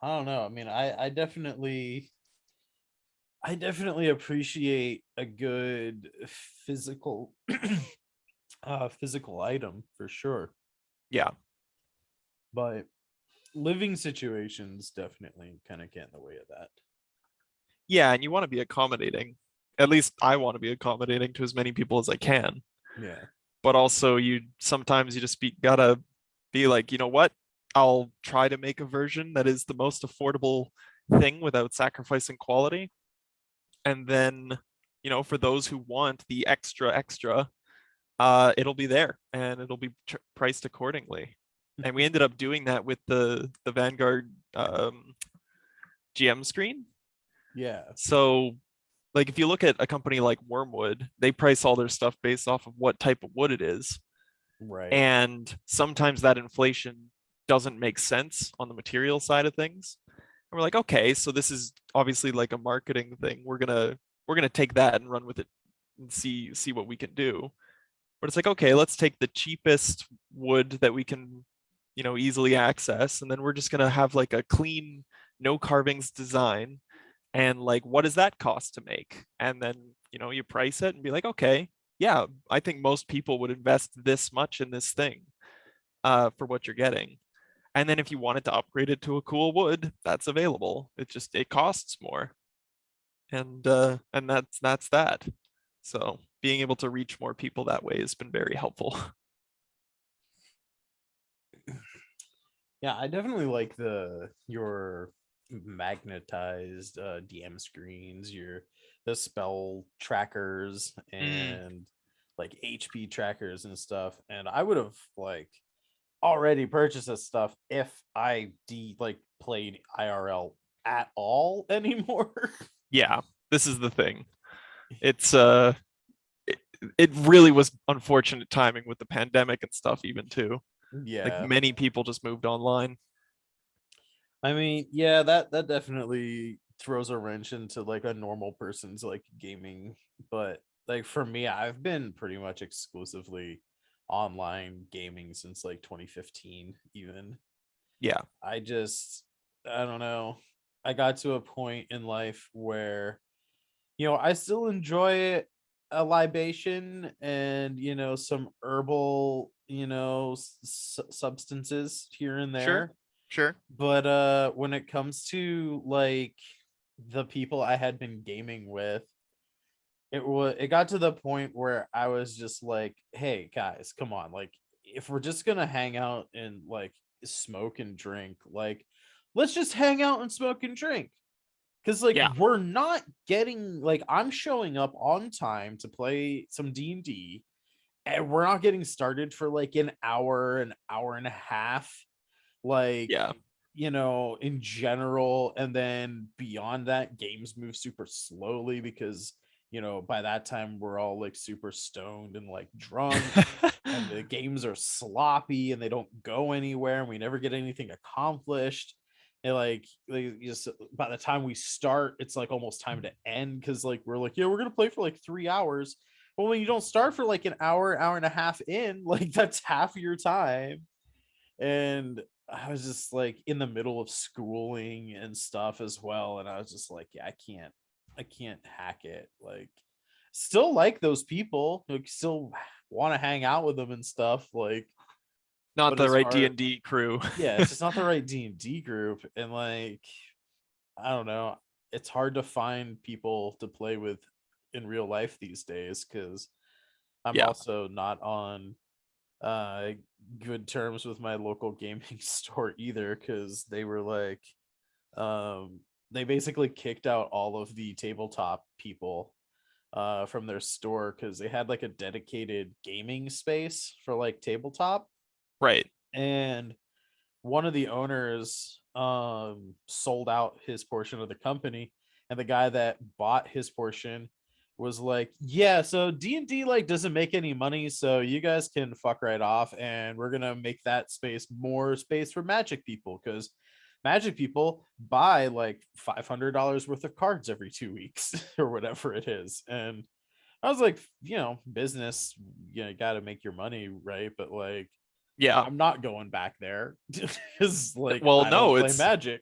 I don't know. I mean, I definitely appreciate a good physical physical item for sure. Yeah. But living situations definitely kind of get in the way of that. Yeah, and you want to be accommodating. At least I want to be accommodating to as many people as I can. Yeah. But also you sometimes you just gotta be like, you know what? I'll try to make a version that is the most affordable thing without sacrificing quality. And then, for those who want the extra, it'll be there and it'll be priced accordingly. And we ended up doing that with the Vanguard GM screen. Yeah. So, like, if you look at a company like Wormwood, they price all their stuff based off of what type of wood it is. Right. And sometimes that inflation doesn't make sense on the material side of things. And we're like, okay, so this is obviously like a marketing thing. We're gonna take that and run with it and see what we can do. But it's like, okay, let's take the cheapest wood that we can, easily access, and then we're just gonna have like a clean, no carvings design. And like, what does that cost to make? And then, you price it and be like, okay, yeah, I think most people would invest this much in this thing for what you're getting. And then if you wanted to upgrade it to a cool wood, that's available. It costs more. And that's that. So being able to reach more people that way has been very helpful. Yeah, I definitely like the your magnetized DM screens, the spell trackers Mm, and like HP trackers and stuff. And I would have like already purchased this stuff if like played IRL at all anymore. yeah, this is the thing. It's it, it really was unfortunate timing with the pandemic and stuff even too. Like Yeah. many people just moved online. I mean, yeah, that definitely throws a wrench into like a normal person's like gaming, but like for me, I've been pretty much exclusively online gaming since like 2015 even. Yeah. I don't know. I got to a point in life where I still enjoy a libation and some herbal, substances here and Sure. there, Sure. but when it comes to like the people I had been gaming with, it got to the point where I was just like, hey guys, come on, like if we're just gonna hang out and like smoke and drink, like let's just hang out and smoke and drink. Because like Yeah. we're not getting, like I'm showing up on time to play some D&D, and we're not getting started for like an hour and a half, like Yeah. in general. And then beyond that, games move super slowly because by that time we're all like super stoned and like drunk, and the games are sloppy and they don't go anywhere and we never get anything accomplished. And like just by the time we start, it's like almost time to end because like we're like, yeah, we're gonna play for like 3 hours. But when you don't start for like an hour and a half in, like that's half your time. And I was just like in the middle of schooling and stuff as well. And I was just like, yeah, I can't hack it. Like, still like those people, like, still want to hang out with them and stuff. Like, Not but the as right far, D&D crew. yeah, it's just not the right D&D group. And like, I don't know, it's hard to find people to play with in real life these days because I'm Yeah, also not on uh good terms with my local gaming store either because they were like they basically kicked out all of the tabletop people from their store because they had like a dedicated gaming space for like tabletop, right. and one of the owners sold out his portion of the company, and the guy that bought his portion was like, yeah, so D&D like doesn't make any money, so you guys can fuck right off, and we're gonna make that space more space for magic people because magic people buy like $500 worth of cards every 2 weeks or whatever it is. And I was like, business, you got to make your money, right? But like, Yeah. I'm not going back there because like Well, I don't no, play magic.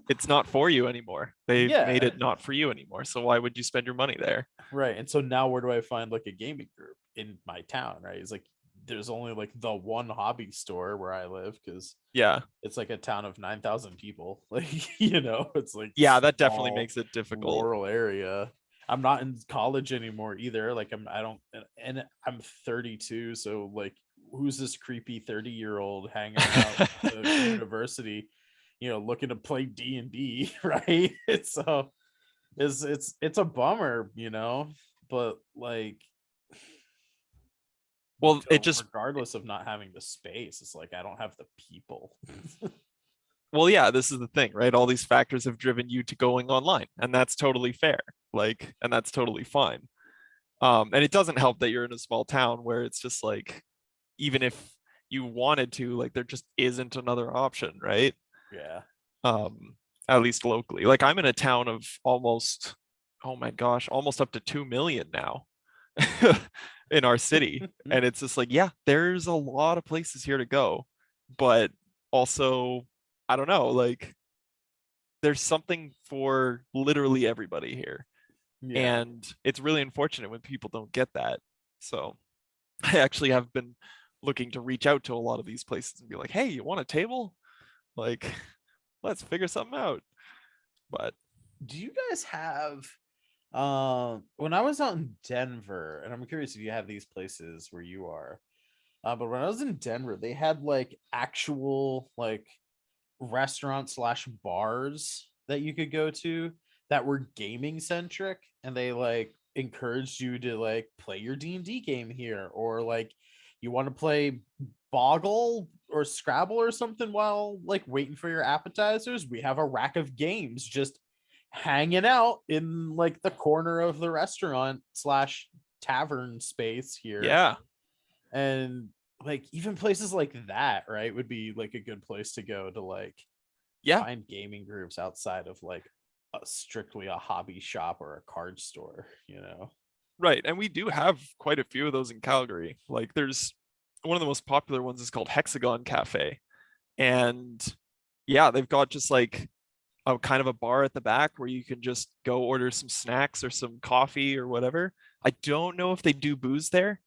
it's not for you anymore. They've made Yeah, it not for you anymore. So why would you spend your money there? right. And so now where do I find like a gaming group in my town, right? It's like there's only like the one hobby store where I live because Yeah. it's like a town of 9,000 people. Like, it's like Yeah, that definitely small makes it difficult. rural area. I'm not in college anymore either. Like I don't, and I'm 32. So like, who's this creepy 30-year-old hanging around the university, looking to play D&D, right? It's a bummer, but like, Well, it just regardless of not having the space, it's like I don't have the people. well, yeah, this is the thing, right? All these factors have driven you to going online, and that's totally fair. Like, and that's totally fine. And it doesn't help that you're in a small town where it's just like, even if you wanted to, like, there just isn't another option, right? Yeah. At least locally. Like, I'm in a town of almost, oh my gosh, almost up to 2 million now in our city. And it's just like, yeah, there's a lot of places here to go, but also, I don't know, like, there's something for literally everybody here. Yeah. And it's really unfortunate when people don't get that. So I actually have been looking to reach out to a lot of these places and be like, hey, you want a table? Like, let's figure something out. But Do you guys have when I was out in Denver, and I'm curious if you have these places where you are, but when I was in Denver, they had like actual like restaurant slash bars that you could go to that were gaming centric, and they like encouraged you to like play your D&D game here, or like you want to play Boggle or Scrabble or something while like waiting for your appetizers, we have a rack of games just hanging out in like the corner of the restaurant slash tavern space here. yeah, And like even places like that, right, would be like a good place to go to like yeah, find gaming groups outside of like strictly a hobby shop or a card store. right. And we do have quite a few of those in Calgary. Like, there's one of the most popular ones is called Hexagon Cafe. And yeah, they've got just like a kind of a bar at the back where you can just go order some snacks or some coffee or whatever. I don't know if they do booze there,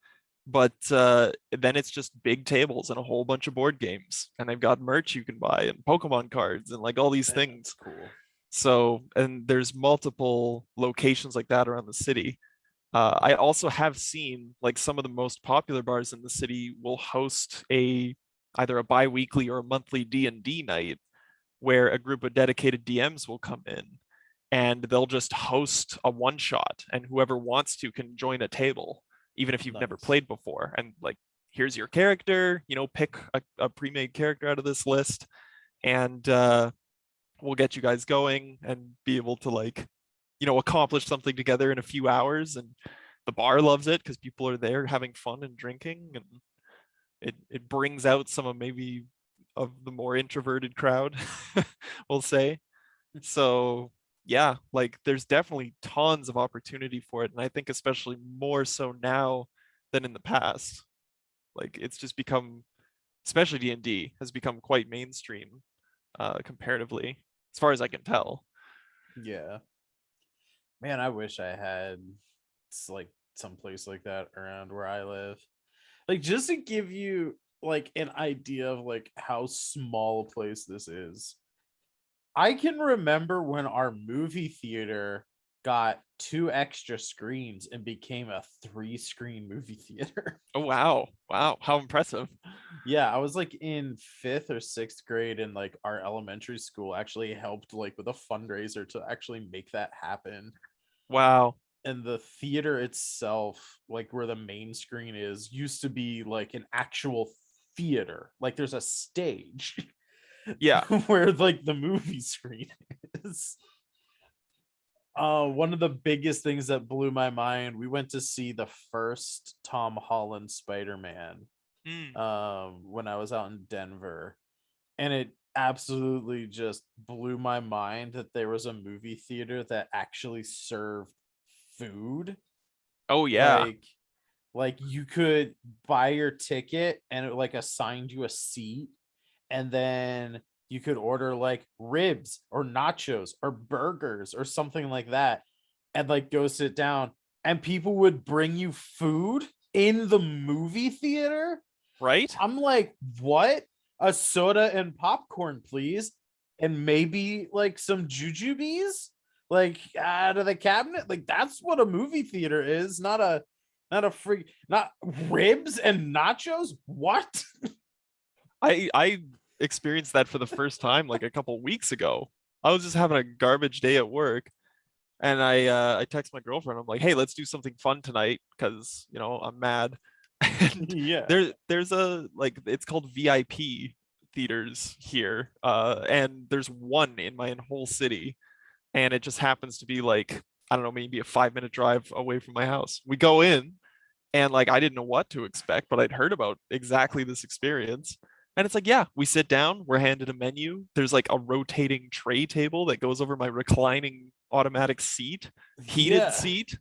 but then it's just big tables and a whole bunch of board games, and they've got merch you can buy and Pokemon cards and like all these That's things. cool. So, and there's multiple locations like that around the city. I also have seen like some of the most popular bars in the city will host a either a bi-weekly or a monthly D&D night where a group of dedicated DMs will come in and they'll just host a one shot, and whoever wants to can join a table even if you've never Nice. played before, and like, here's your character, pick a pre-made character out of this list, and we'll get you guys going and be able to like accomplish something together in a few hours. And the bar loves it because people are there having fun and drinking, and it brings out some of maybe of the more introverted crowd, we'll say. So yeah, like there's definitely tons of opportunity for it, and I think especially more so now than in the past. Like it's just become, especially D&D has become quite mainstream comparatively, as far as I can tell. Yeah. Man, I wish I had like some place like that around where I live. Like just to give you like an idea of like how small a place this is. I can remember when our movie theater got 2 extra screens and became a 3 screen movie theater. Oh wow, wow, how impressive. Yeah, I was like in 5th or 6th grade, and like our elementary school actually helped like with a fundraiser to actually make that happen. Wow. And the theater itself, like where the main screen is, used to be like an actual theater. Like there's a stage Yeah. where like the movie screen is. One of the biggest things that blew my mind, we went to see the first Tom Holland Spider-Man Mm. when I was out in Denver. And it absolutely just blew my mind that there was a movie theater that actually served food. Oh yeah. like like you could buy your ticket and it like assigned you a seat, and then you could order like ribs or nachos or burgers or something like that, and like go sit down, and people would bring you food in the movie theater. Right? I'm like, what? A soda and popcorn, please. And maybe like some jujubes like out of the cabinet. Like that's what a movie theater is, not a free, not ribs and nachos. What? I experienced that for the first time like a couple weeks ago. I was just having a garbage day at work, and I text my girlfriend. I'm like, "Hey, let's do something fun tonight because, I'm mad." And Yeah. there's a like it's called VIP theaters here. And there's one in my whole city, and it just happens to be like, I don't know, maybe a 5-minute drive away from my house. We go in, and like I didn't know what to expect, but I'd heard about exactly this experience. And it's like, yeah, we sit down, we're handed a menu. There's like a rotating tray table that goes over my reclining automatic seat, heated Yeah. seat.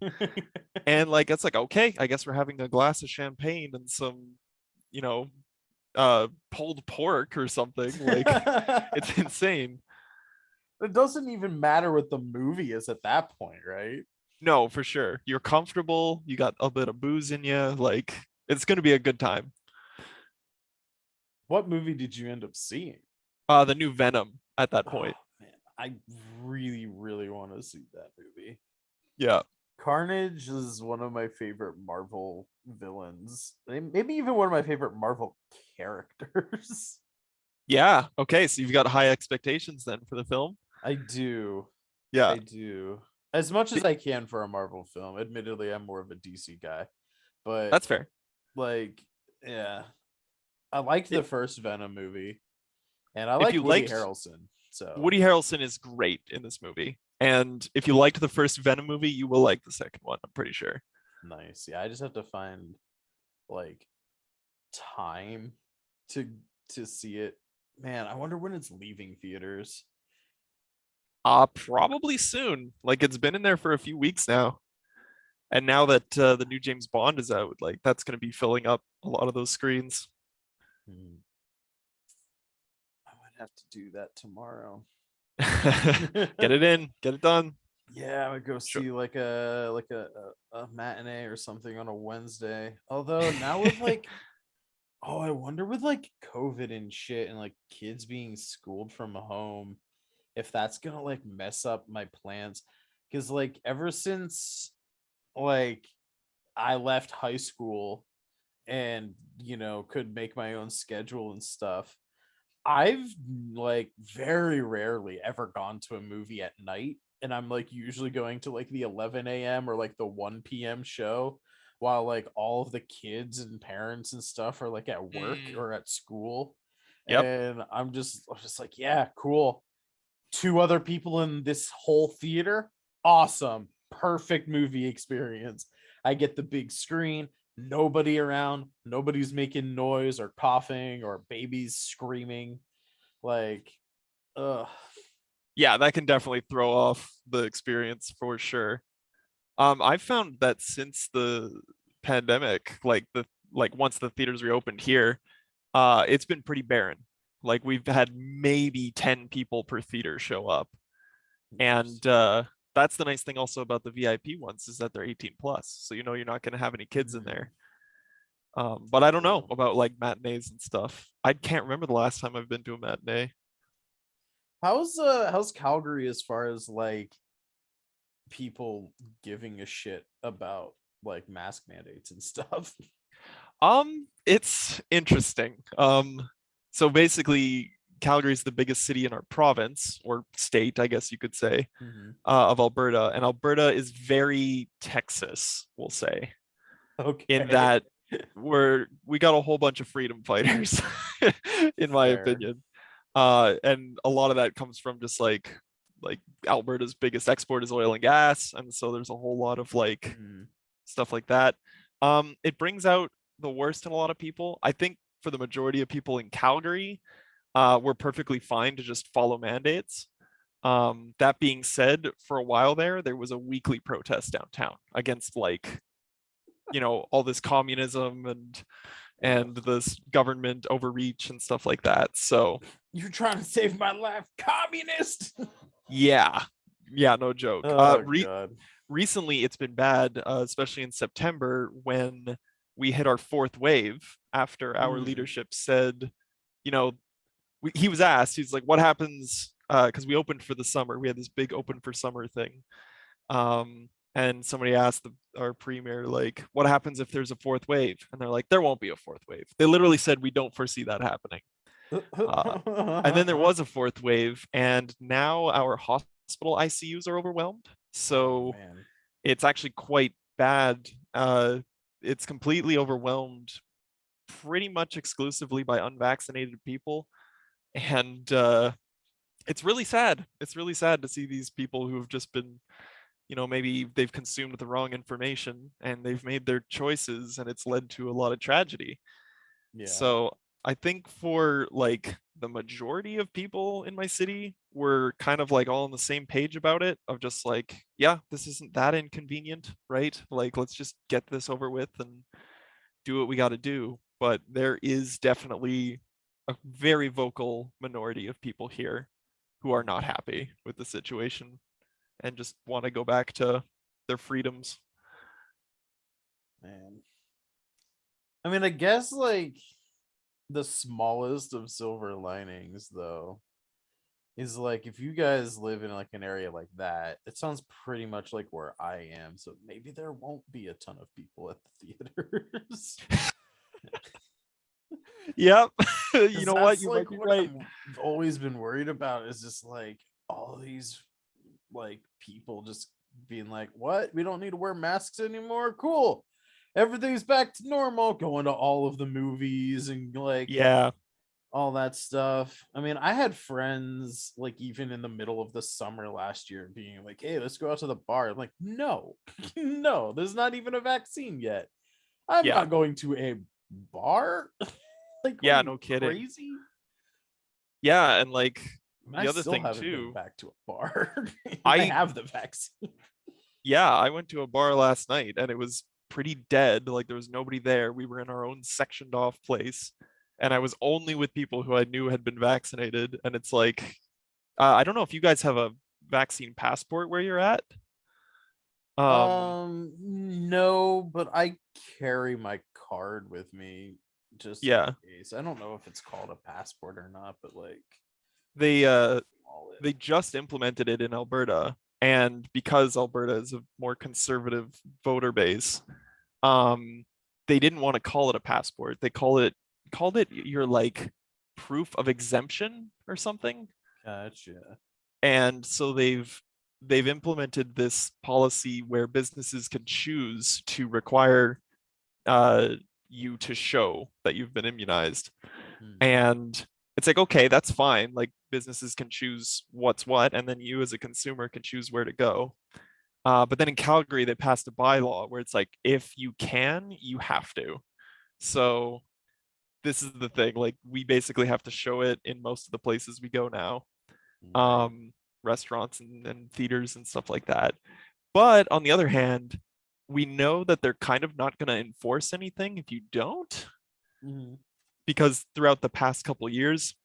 And like it's like, okay, I guess we're having a glass of champagne and some, you know, pulled pork or something. Like it's insane. It doesn't even matter what the movie is at that point, right? No, for sure. You're comfortable, you got a bit of booze in you, like it's gonna be a good time. What movie did you end up seeing? The new Venom at that Oh point. man, I really, really want to see that movie. Yeah. Carnage is one of my favorite Marvel villains. Maybe even one of my favorite Marvel characters. Yeah. Okay. So you've got high expectations then for the film. I do. Yeah. I do. As much as Th- I can for a Marvel film. Admittedly, I'm more of a DC guy. But That's fair. like, yeah. I liked I- the first Venom movie. And I If liked you Woody liked Harrelson. So Woody Harrelson is great in this movie. And if you liked the first Venom movie, you will like the second one, I'm pretty sure. nice. Yeah, I just have to find like time to to see it. Man, I wonder when it's leaving theaters. Probably soon. Like it's been in there for a few weeks now. And now that the new James Bond is out, like that's going to be filling up a lot of those screens. Hmm, I might have to do that tomorrow. Get it in, get it done. Yeah, I would go Sure. see like a matinee or something on a Wednesday. Although now with like, oh, I wonder with like COVID and shit and like kids being schooled from home, if that's gonna like mess up my plans. Because like ever since like I left high school and could make my own schedule and stuff, I've like very rarely ever gone to a movie at night, and I'm like usually going to like the 11 a.m. or like the 1 p.m. show while like all of the kids and parents and stuff are like at work Mm, or at school. yep. And I'm just like, yeah, cool. 2 other people in this whole theater. Awesome. Perfect movie experience. I get the big screen. nobody around, nobody's making noise or coughing or babies screaming. Like, ugh. Yeah, that can definitely throw off the experience for sure. I've found that since the pandemic, like once the theaters reopened here, it's been pretty barren. Like we've had maybe 10 people per theater show up. And that's the nice thing also about the VIP ones is that they're 18 plus. So you know you're not going to have any kids in there. But I don't know True. about like matinees and stuff. I can't remember the last time I've been to a matinee. How's Calgary as far as like people giving a shit about like mask mandates and stuff? It's interesting. So basically, Calgary is the biggest city in our province or state, I guess you could say, Mhm. of Alberta, and Alberta is very Texas, we'll say, in Okay. that we got a whole bunch of freedom fighters, in my Fair. opinion. And a lot of that comes from just like Alberta's biggest export is oil and gas, and so there's a whole lot of like Mhm. stuff like that. It brings out the worst in a lot of people. I think for the majority of people in Calgary, we're perfectly fine to just follow mandates. That being said, for a while there was a weekly protest downtown against like, all this communism and Ugh. this government overreach and stuff like that. So You're trying to save my life, communist. yeah, yeah, no joke. Oh god. Recently it's been bad, especially in September when we hit our fourth wave after our Mm. leadership said, you know, he was asked, he's like, what happens? Because we opened for the summer, we had this big open for summer thing. And somebody asked our premier, like, what happens if there's a fourth wave? And they're like, there won't be a fourth wave. They literally said, we don't foresee that happening. Uh, and then there was a fourth wave, and now our hospital ICUs are overwhelmed. Oh So man. it's actually quite bad. It's completely overwhelmed pretty much exclusively by unvaccinated people. And it's really sad. It's really sad to see these people who have just been, maybe they've consumed the wrong information and they've made their choices and it's led to a lot of tragedy. Yeah. So I think for like the majority of people in my city, we're kind of like all on the same page about it of just like, yeah, this isn't that inconvenient, right? Like, let's just get this over with and do what we got to do. But there is definitely a very vocal minority of people here who are not happy with the situation and just want to go back to their freedoms. Man. I mean, I guess like the smallest of silver linings though is like if you guys live in like an area like that, it sounds pretty much like where I am. So maybe there won't be a ton of people at the theaters. Yep. You Because know what? that's You might like be what right. I've always been worried about is just like all these like people just being like, what? We don't need to wear masks anymore? Cool. Everything's back to normal. Going to all of the movies and like Yeah. all that stuff. I mean, I had friends like even in the middle of the summer last year being like, hey, let's go out to the bar. I'm like, no, no, there's not even a vaccine yet. I'm Yeah. not going to a bar. Like, what are Yeah, you no kidding. crazy? Yeah, and like And I the other still thing haven't been too, back to a bar. And I I have the vaccine. yeah, I went to a bar last night and it was pretty dead. Like there was nobody there. We were in our own sectioned off place and I was only with people who I knew had been vaccinated. And it's like, I don't know if you guys have a vaccine passport where you're at. Um, No, but I carry my card with me just in yeah, case. I don't know if it's called a passport or not, but like they it's uh all it. they just implemented it in Alberta. And because Alberta is a more conservative voter base, um, they didn't want to call it a passport. They called it your like proof of exemption or something. Gotcha. And so they've implemented this policy where businesses can choose to require uh, you to show that you've been immunized. Hmm. And it's like, okay, that's fine. Like businesses can choose what's what, and then you as a consumer can choose where to go. But then in Calgary, they passed a bylaw where it's like, if you can, you have to. So this is the thing. Like, we basically have to show it in most of the places we go now, Right. restaurants and theaters and stuff like that. But on the other hand, we know that they're kind of not going to enforce anything if you don't, Mhm. because throughout the past couple years,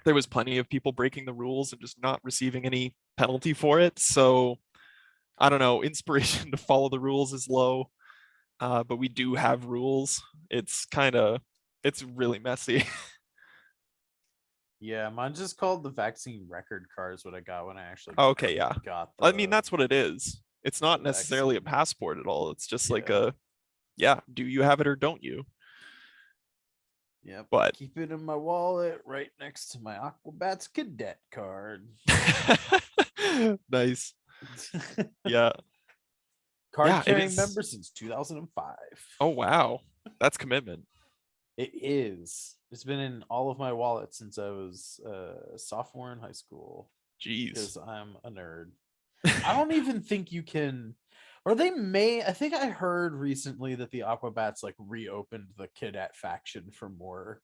there was plenty of people breaking the rules and just not receiving any penalty for it. So I don't know, inspiration to follow the rules is low, but we do have rules. It's really messy. Yeah, mine's just called the vaccine record card is what I got when I actually Okay, yeah. got I mean, the that's what it is. It's not necessarily a vaccine. passport at all. It's just like Yeah. yeah, do you have it or don't you? Yep. But Keep it in my wallet right next to my Aquabats cadet card. nice. Yeah. Card Yeah, it carrying is. member since 2005. Oh, wow. That's commitment. It is. It's been in all of my wallets since I was a sophomore in high school Jeez. because I'm a nerd. I don't even think you can, or they may. I think I heard recently that the Aquabats like reopened the cadet faction for more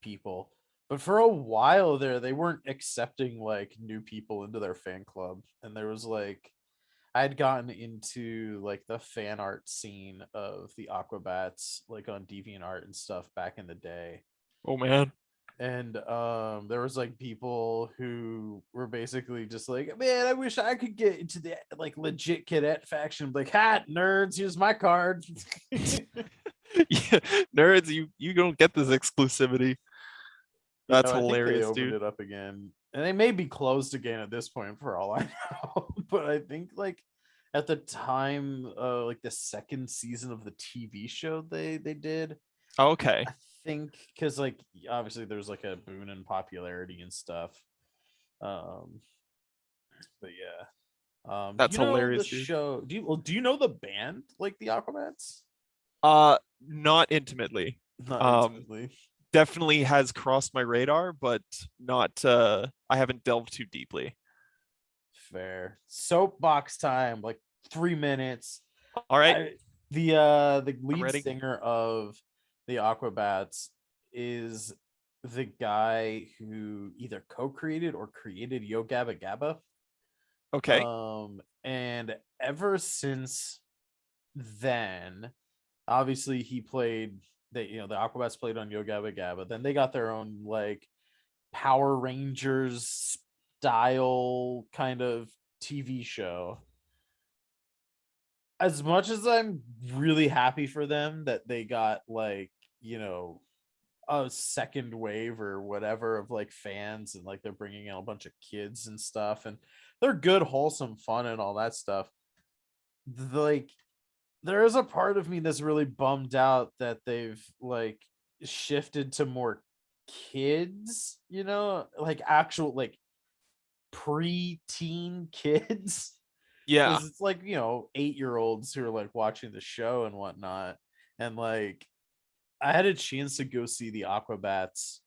people, but for a while there, they weren't accepting like new people into their fan club, and there was like I had gotten into like the fan art scene of the Aquabats like on DeviantArt and stuff back in the day, Oh, man. and there was like people who were basically just like, man, I wish I could get into the like legit cadet faction. Like, hat nerds, here's my card. Yeah, nerds, you don't get this exclusivity. Yeah, That's I think they hilarious, opened dude. it up again, and they may be closed again at this point for all I know. But I think like at the time, like the second season of the TV show they did, Okay. I think because like obviously there's like a boon in popularity and stuff. Um, but yeah. Do That's you know the hilarious, dude. show? Do you know the band like the Aquabats? Not intimately. Not Um, intimately. definitely has crossed my radar, but not I haven't delved too deeply. Fair. Soapbox time, like 3 minutes. All right, I the I'm lead ready. singer of the Aquabats is the guy who either co-created or created Yo Gabba Gabba. Okay. And ever since then, obviously he played the Aquabats played on Yo Gabba Gabba. Then they got their own like Power Rangers style kind of TV show. As much as I'm really happy for them that they got like, you know, a second wave or whatever of like fans, and like they're bringing in a bunch of kids and stuff, and they're good wholesome fun and all that stuff. Like there is a part of me that's really bummed out that they've like shifted to more kids, like actual like pre-teen kids, Yeah. because it's like 8-year-olds who are like watching the show and whatnot. And like I had a chance to go see the Aquabats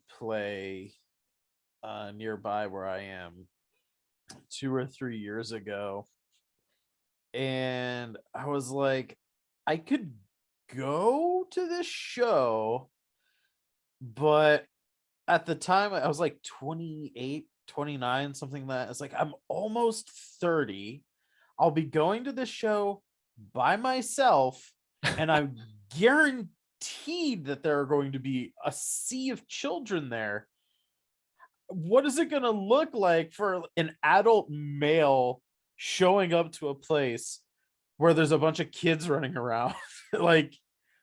play nearby where I am 2 or 3 years ago, and I was like, I could go to this show, but at the time I was like 28, 29, something like that. It's like I'm almost 30. I'll be going to this show by myself, and I'm guaranteed that there are going to be a sea of children there. What is it going to look like for an adult male showing up to a place where there's a bunch of kids running around like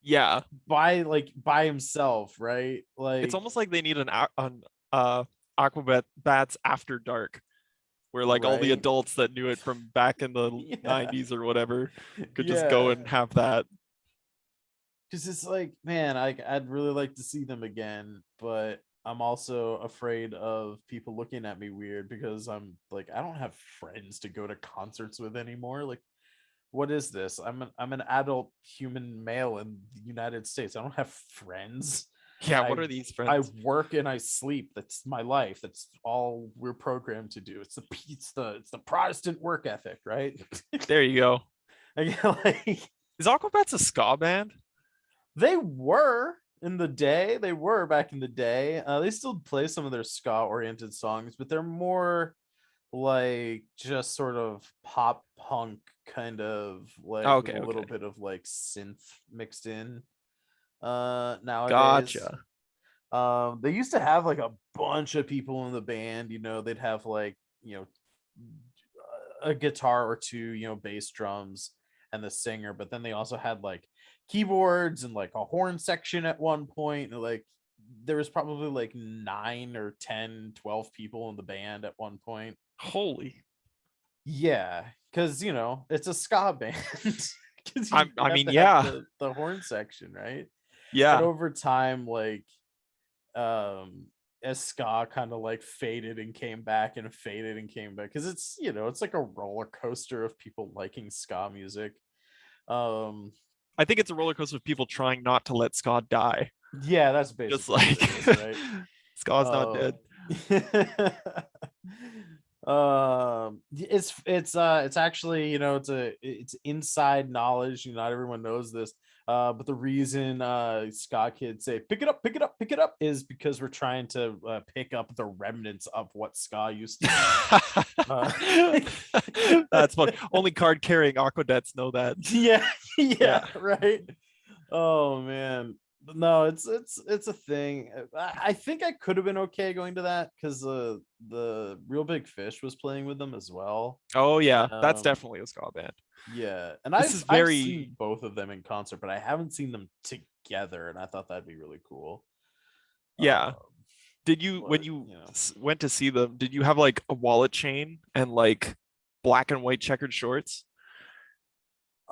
Yeah. by himself, right? It's Like, almost like they need an Aquabat Bats After Dark, where like all the right? adults that knew it from back in the Yeah. 90s or whatever could just go Yeah. and have that. Because it's like, man, I'd really like to see them again, but I'm also afraid of people looking at me weird because I'm like, I don't have friends to go to concerts with anymore. Like, what is this? I'm an adult human male in the United States. I don't have friends. Yeah, I what are these I friends? work and I sleep. That's my life. That's all we're programmed to do. It's the Protestant work ethic, right? There you go. Like, Is Aquabats a ska band? they were in the day. They were back in the day. They still play some of their ska-oriented songs, but they're more like just sort of pop punk kind of like with Okay, a little okay. bit of like synth mixed in nowadays. Gotcha. They used to have like a bunch of people in the band, they'd have like, a guitar or two, bass drums and the singer, but then they also had like keyboards and like a horn section at one point. And like there was probably like 9 or 10, 12 people in the band at one point. Holy. Yeah, because it's a ska band. Because you I have mean, to have yeah. the horn section, right? But Yeah. over time, like as ska kind of like faded and came back and faded and came back, because it's like a roller coaster of people liking ska music. um I think it's a roller coaster of people trying not to let ska die. yeah, that's Just basically like what it is, right? ska's not um dead. it's actually, it's inside knowledge. Not everyone knows this. But the reason ska kids say pick it up, pick it up, pick it up is because we're trying to pick up the remnants of what ska used to be. uh, That's funny. Only card carrying Aquadets know that. yeah, Yeah. yeah, right. Oh man. No, it's a thing. I think I could have been okay going to that because the Real Big Fish was playing with them as well. Oh yeah, that's Um, definitely a ska band. yeah, and This I've is I've very seen both of them in concert, but I haven't seen them together, and I thought that'd be really cool. yeah. Did you when But you went to see them, did you have like a wallet chain and like black and white checkered shorts?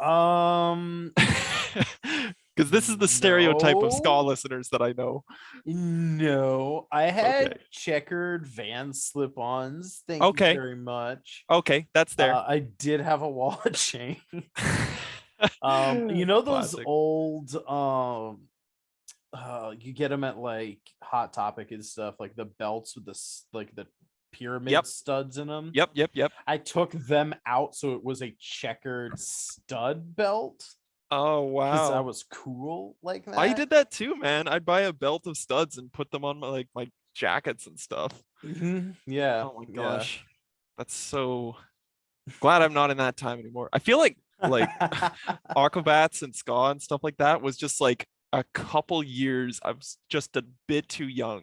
um, Because this is the stereotype of ska no, listeners that I know. no, I Okay. had checkered Van slip-ons. Thank you Okay. very much. Okay, that's there. I did have a wallet chain. Those Classic. old you get them at like Hot Topic and stuff, like the belts with like the pyramid Yep. studs in them. Yep. I took them out so it was a checkered stud belt Oh because I wow. was cool like I that. did that too, man. I'd buy a belt of studs and put them on my jackets and stuff. Yeah, Oh my yeah. gosh. That's so glad I'm not in that time anymore. I feel like Aquabats and ska and stuff like that was just like a couple years. I was just a bit too young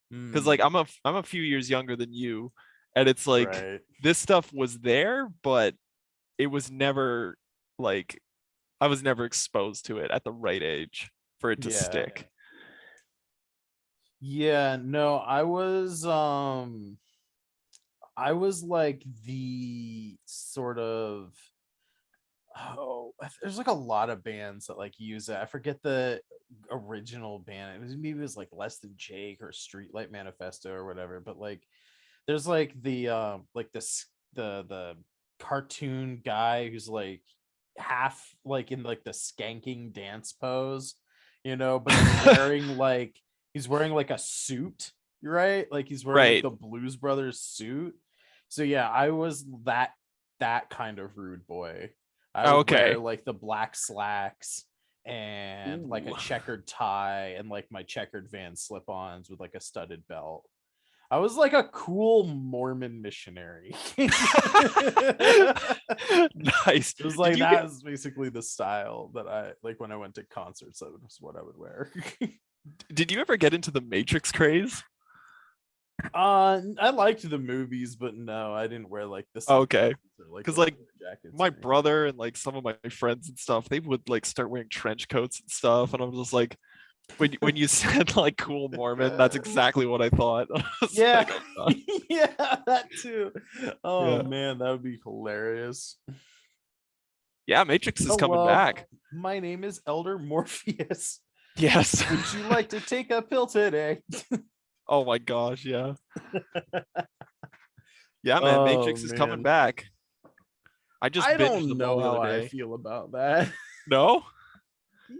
because like Mm, I'm a few years younger than you, and it's like right. this stuff was there, but it was never like I was never exposed to it at the right age for it to Yeah. stick. Yeah, no, I was like the sort of, there's like a lot of bands that like use it. I forget the original band. Maybe it was like Less Than Jake or Streetlight Manifesto or whatever. But like, there's like this the cartoon guy who's like half like in like the skanking dance pose, but he's wearing like a suit, right? Like he's wearing like Right. the Blues Brothers suit. So yeah, I was that kind of rude boy. I would wear Okay. like the black slacks and like a Ooh. checkered tie and like my checkered Van slip-ons with like a studded belt. I was like a cool Mormon missionary. Nice. It was Did like you get that was basically the style that I like when I went to concerts. That was what I would wear. did you ever get into the Matrix craze? I liked the movies, but no, I didn't wear like the Okay. sunglasses or like Because the like leather jackets my or anything. brother and like some of my friends and stuff, they would like start wearing trench coats and stuff, and I'm just like, when you said like cool Mormon, that's exactly what I thought. I was Yeah, like, oh god, yeah, that too. Oh yeah, man, that would be hilarious. yeah. Matrix is coming Hello, back. my name is Elder Morpheus. Yes. Would you like to take a pill today? Oh my gosh, yeah, yeah, man. Oh Matrix is coming man. back. I just I binged don't them all know the how other I day. feel about that. No,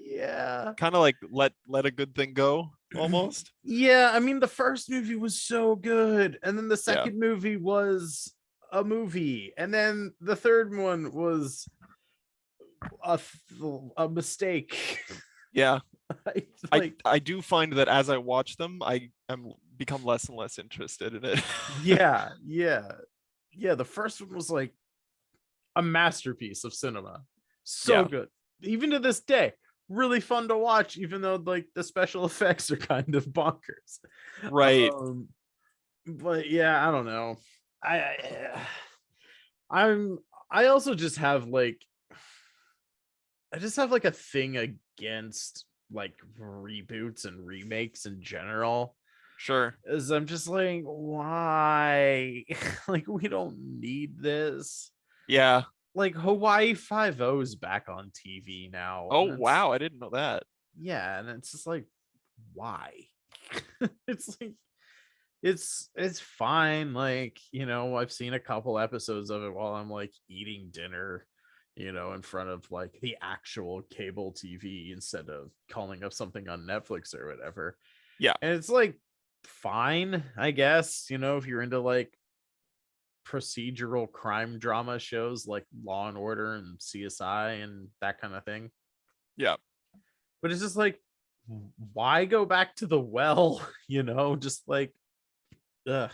Yeah. kind of like let a good thing go. almost. Yeah, I mean the first movie was so good, and then the Yeah. second movie was a movie, and then the third one was a a mistake. Yeah. I Like, I do find that as I watch them, I am become less and less interested in it. yeah, yeah, yeah. The first one was like a masterpiece of cinema. So Yeah. good. Even to this day, really fun to watch, even though like the special effects are kind of bonkers. Right. Um, but yeah, I don't know. I I'm I also just have like I just have like a thing against like reboots and remakes in general. Sure. Is I'm just like, why? Like, we don't need this. Yeah. Like Hawaii Five O is back on TV now, Oh and it's wow, I didn't know that. yeah, and it's just like, why? It's like it's fine. Like, I've seen a couple episodes of it while I'm like eating dinner, in front of like the actual cable TV instead of calling up something on Netflix or whatever. Yeah. And it's like fine, I guess, if you're into like procedural crime drama shows like Law and Order and CSI and that kind of thing. Yeah. But it's just like, why go back to the well? Just like, ugh.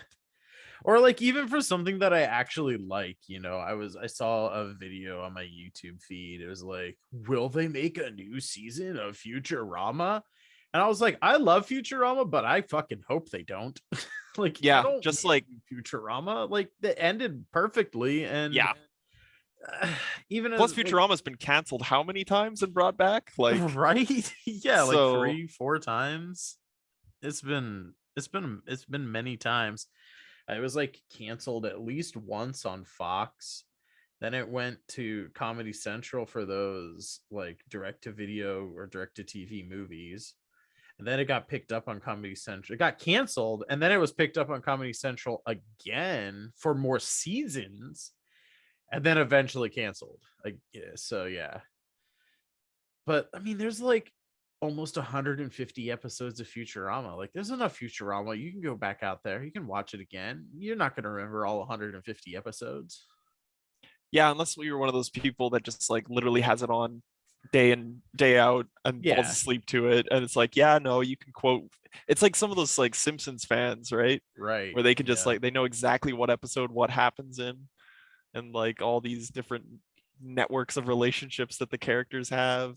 Or like even for something that I actually like, I saw a video on my YouTube feed. It was like, will they make a new season of Futurama? And I was like, I love Futurama, but I fucking hope they don't. Like, you Yeah. don't Just need like, Futurama. Like, it ended perfectly, and yeah. even Plus as like, Futurama's been canceled how many times and brought back? Like, right? Yeah, like so 3 4 times. It's been many times. It was like canceled at least once on Fox. Then it went to Comedy Central for those like direct to video or direct to TV movies. And then it got picked up on Comedy Central. It got canceled, and then it was picked up on Comedy Central again for more seasons, and then eventually canceled. Like, yeah, so yeah. But I mean, there's like almost 150 episodes of Futurama. Like, there's enough Futurama. You can go back out there. You can watch it again. You're not going to remember all 150 episodes. yeah, unless we were one of those people that just like literally has it on day in day out and falls Yeah, asleep to it, and it's like, yeah, no, you can quote. It's like some of those like Simpsons fans, right? right. Where they can just Yeah. like they know exactly what episode what happens in, and like all these different networks of relationships that the characters have.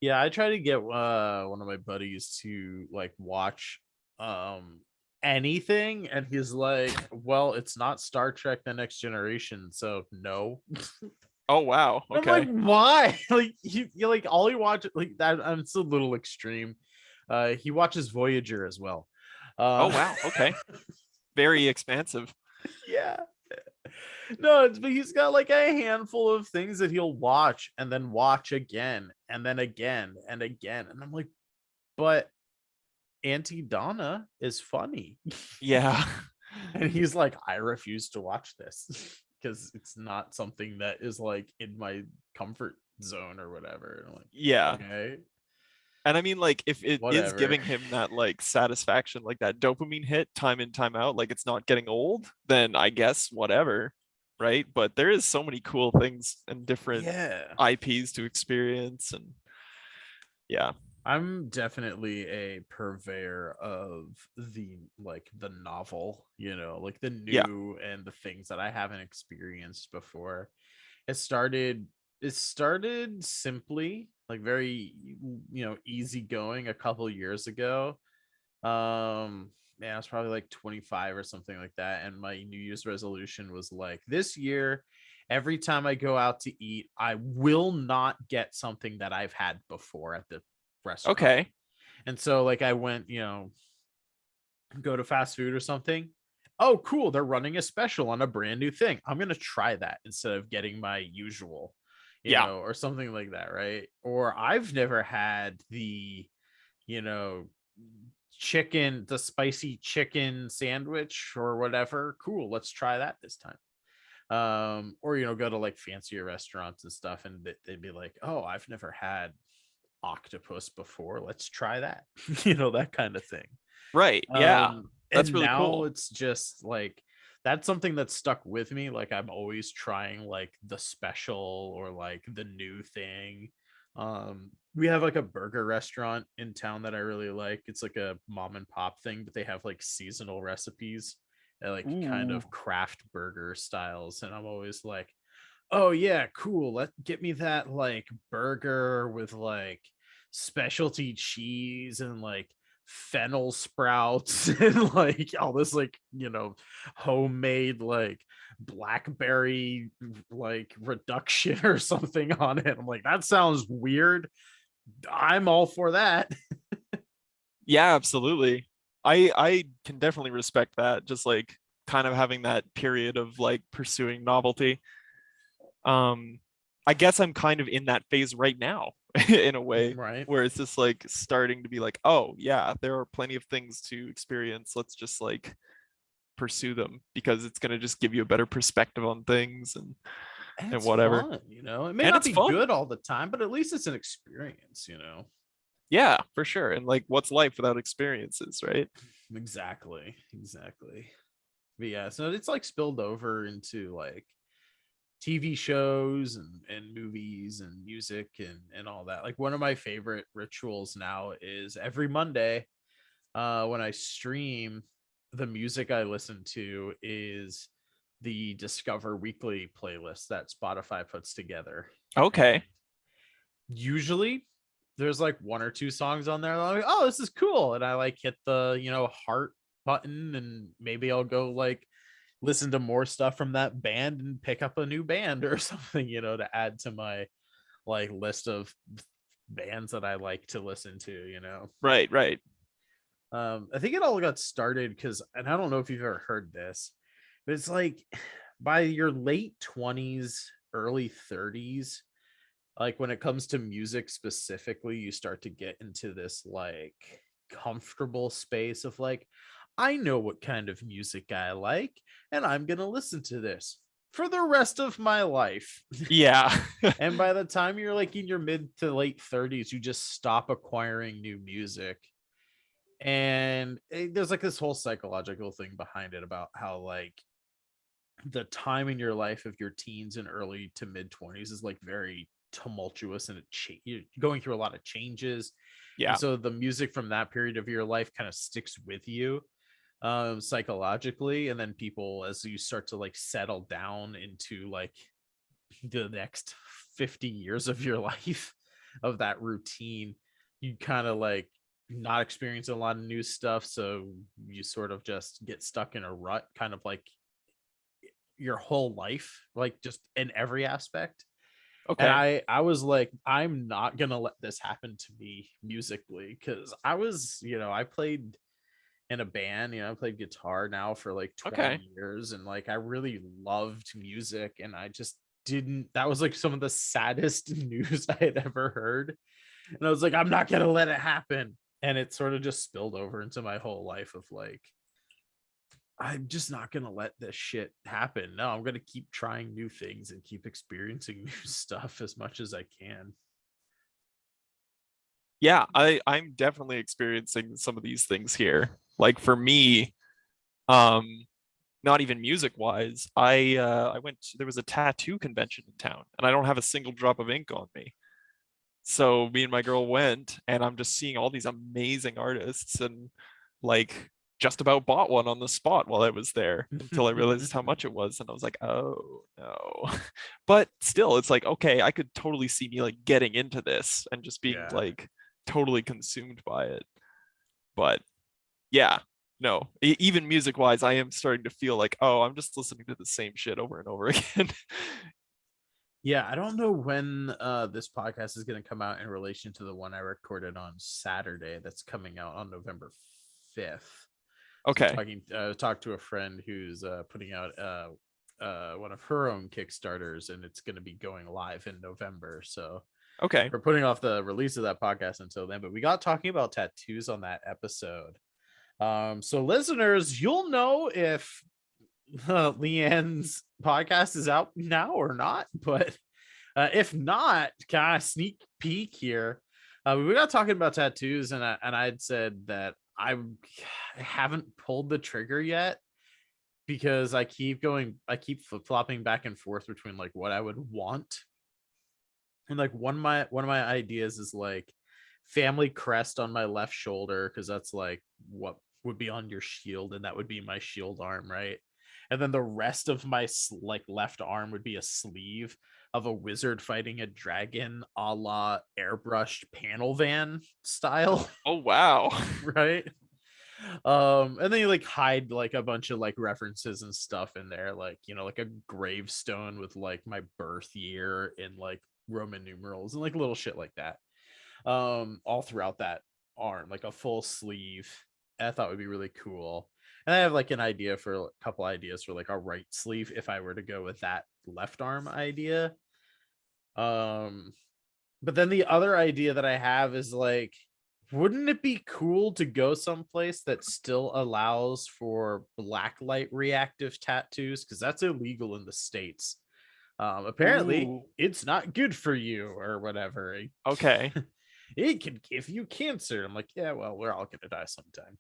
Yeah, I try to get one of my buddies to like watch um anything, and he's like, well, it's not Star Trek The Next Generation, so no. Oh wow, I'm like, okay. why? Like, you like all he watches like that. It's a little extreme. He watches Voyager as well. Oh Uh wow, okay. Very expansive. yeah. No, but he's got like a handful of things that he'll watch and then watch again and then again and again. And I'm like, but Auntie Donna is funny. Yeah. And he's like, I refuse to watch this because it's not something that is like in my comfort zone or whatever. And I'm Yeah. like, okay, And I mean, like, if it is whatever. giving him that like satisfaction, like that dopamine hit time in, time out, like it's not getting old, then I guess whatever. Right. But there is so many cool things and different Yeah. IPs to experience. And yeah. I'm definitely a purveyor of the novel, like the Yeah. new and the things that I haven't experienced before. It started it started simply, like very easygoing a couple years ago. Man, I was probably like 25 or something like that. And my New Year's resolution was like, this year, every time I go out to eat, I will not get something that I've had before at the restaurant. Okay. And so like I went, go to fast food or something. Oh, cool. They're running a special on a brand new thing. I'm gonna try that instead of getting my usual, Yeah. or something like that, right? Or I've never had you know, the spicy chicken sandwich or whatever. Cool. Let's try that this time. Or go to like fancier restaurants and stuff, and they'd be like, oh, I've never had octopus before. Let's try that. You know, that kind of thing. Right. Yeah. That's And really now cool. it's just like that's something that's stuck with me. Like I'm always trying like the special or like the new thing. We have like a burger restaurant in town that I really like. It's like a mom and pop thing, but they have like seasonal recipes and like kind Ooh. of craft burger styles. And I'm always like, oh yeah, cool. Let get me that like burger with like specialty cheese and like fennel sprouts and like all this like, you know, homemade like blackberry like reduction or something on it. I'm like, that sounds weird. I'm all for that. Yeah, absolutely. I can definitely respect that. Just like kind of having that period of like pursuing novelty. Um, I guess I'm kind of in that phase right now in a way Right. where it's just like starting to be like, oh yeah, there are plenty of things to experience. Let's just like pursue them because it's gonna just give you a better perspective on things And and it's whatever. fun, you know. It may And not it's be fun. good all the time, but at least it's an experience, you know. Yeah, for sure. And like what's life without experiences, right? Exactly. Exactly. But yeah, so it's like spilled over into like TV shows and movies and music and all that. Like one of my favorite rituals now is every Monday when I stream, the music I listen to is the Discover Weekly playlist that Spotify puts together. Okay. And usually there's like one or two songs on there. I'm like, oh, this is cool. And I like hit the, you know, heart button and maybe I'll go like listen to more stuff from that band and pick up a new band or something, you know, to add to my like list of bands that I like to listen to, you know. Right, right. I think it all got started because, and I don't know if you've ever heard this, but it's like by your late 20s, early 30s, like when it comes to music specifically, you start to get into this like comfortable space of like, I know what kind of music I like, and I'm gonna listen to this for the rest of my life. Yeah. And by the time you're like in your mid to late 30s, you just stop acquiring new music. And there's like this whole psychological thing behind it about how like the time in your life of your teens and early to mid 20s is like very tumultuous and you're going through a lot of changes, and Yeah. so the music from that period of your life kind of sticks with you psychologically, and then people as you start to like settle down into like the next 50 years of your life of that routine, you kind of like not experience a lot of new stuff, so you sort of just get stuck in a rut kind of like your whole life, like just in every aspect. And Okay. I was like, I'm not gonna let this happen to me musically, because I was, you know, I played in a band, you know, I played guitar now for like 20 Okay. years, and like I really loved music, and I just didn't, that was like some of the saddest news I had ever heard. And I was like, I'm not gonna let it happen. And it sort of just spilled over into my whole life of like, I'm just not going to let this shit happen. No, I'm going to keep trying new things and keep experiencing new stuff as much as I can. Yeah, I'm definitely experiencing some of these things here. Like for me, um, not even music wise, I went there was a tattoo convention in town and I don't have a single drop of ink on me. So me and my girl went and I'm just seeing all these amazing artists and like just about bought one on the spot while I was there until I realized how much it was and I was like, oh no. But still, it's like, okay, I could totally see me like getting into this and just being Yeah. like totally consumed by it. But yeah, no, even music wise, I am starting to feel like, oh, I'm just listening to the same shit over and over again. Yeah, I don't know when this podcast is going to come out in relation to the one I recorded on Saturday that's coming out on November 5th. So Okay. talked to a friend who's putting out one of her own Kickstarters, and it's going to be going live in November. So Okay. we're putting off the release of that podcast until then, but we got talking about tattoos on that episode. So listeners, you'll know if Leanne's podcast is out now or not, but if not, kind of sneak peek here. We got talking about tattoos, and I'd said that I haven't pulled the trigger yet because I keep flip flopping back and forth between like what I would want, and like one of my ideas is like family crest on my left shoulder because that's like what would be on your shield, and that would be my shield arm, right? And then the rest of my like left arm would be a sleeve of a wizard fighting a dragon, a la airbrushed panel van style. Oh wow. Right? And then you like hide like a bunch of like references and stuff in there, like, you know, like a gravestone with like my birth year in like Roman numerals and like little shit like that, all throughout that arm, like a full sleeve. I thought would be really cool. And I have like an idea for a couple ideas for like a right sleeve if I were to go with that left arm idea. um but then the other idea that I have is like, wouldn't it be cool to go someplace that still allows for black light reactive tattoos? Because that's illegal in the States. Apparently, Ooh. it's not good for you or whatever. Okay. It can give you cancer. I'm like, yeah, well, we're all gonna die sometime.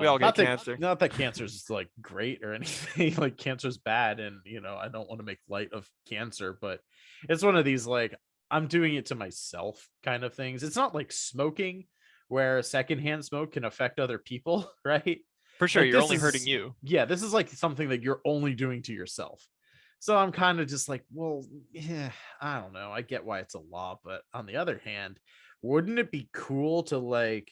We all get Not that cancer. not that cancer's is like great or anything. Like cancer's bad, and you know, I don't want to make light of cancer, but it's one of these like I'm doing it to myself kind of things. It's not like smoking, where secondhand smoke can affect other people, right? For sure, Like you're this only hurting is, you. yeah, this is like something that you're only doing to yourself. So I'm kind of just like, well, yeah, I don't know. I get why it's a law, but on the other hand, wouldn't it be cool to like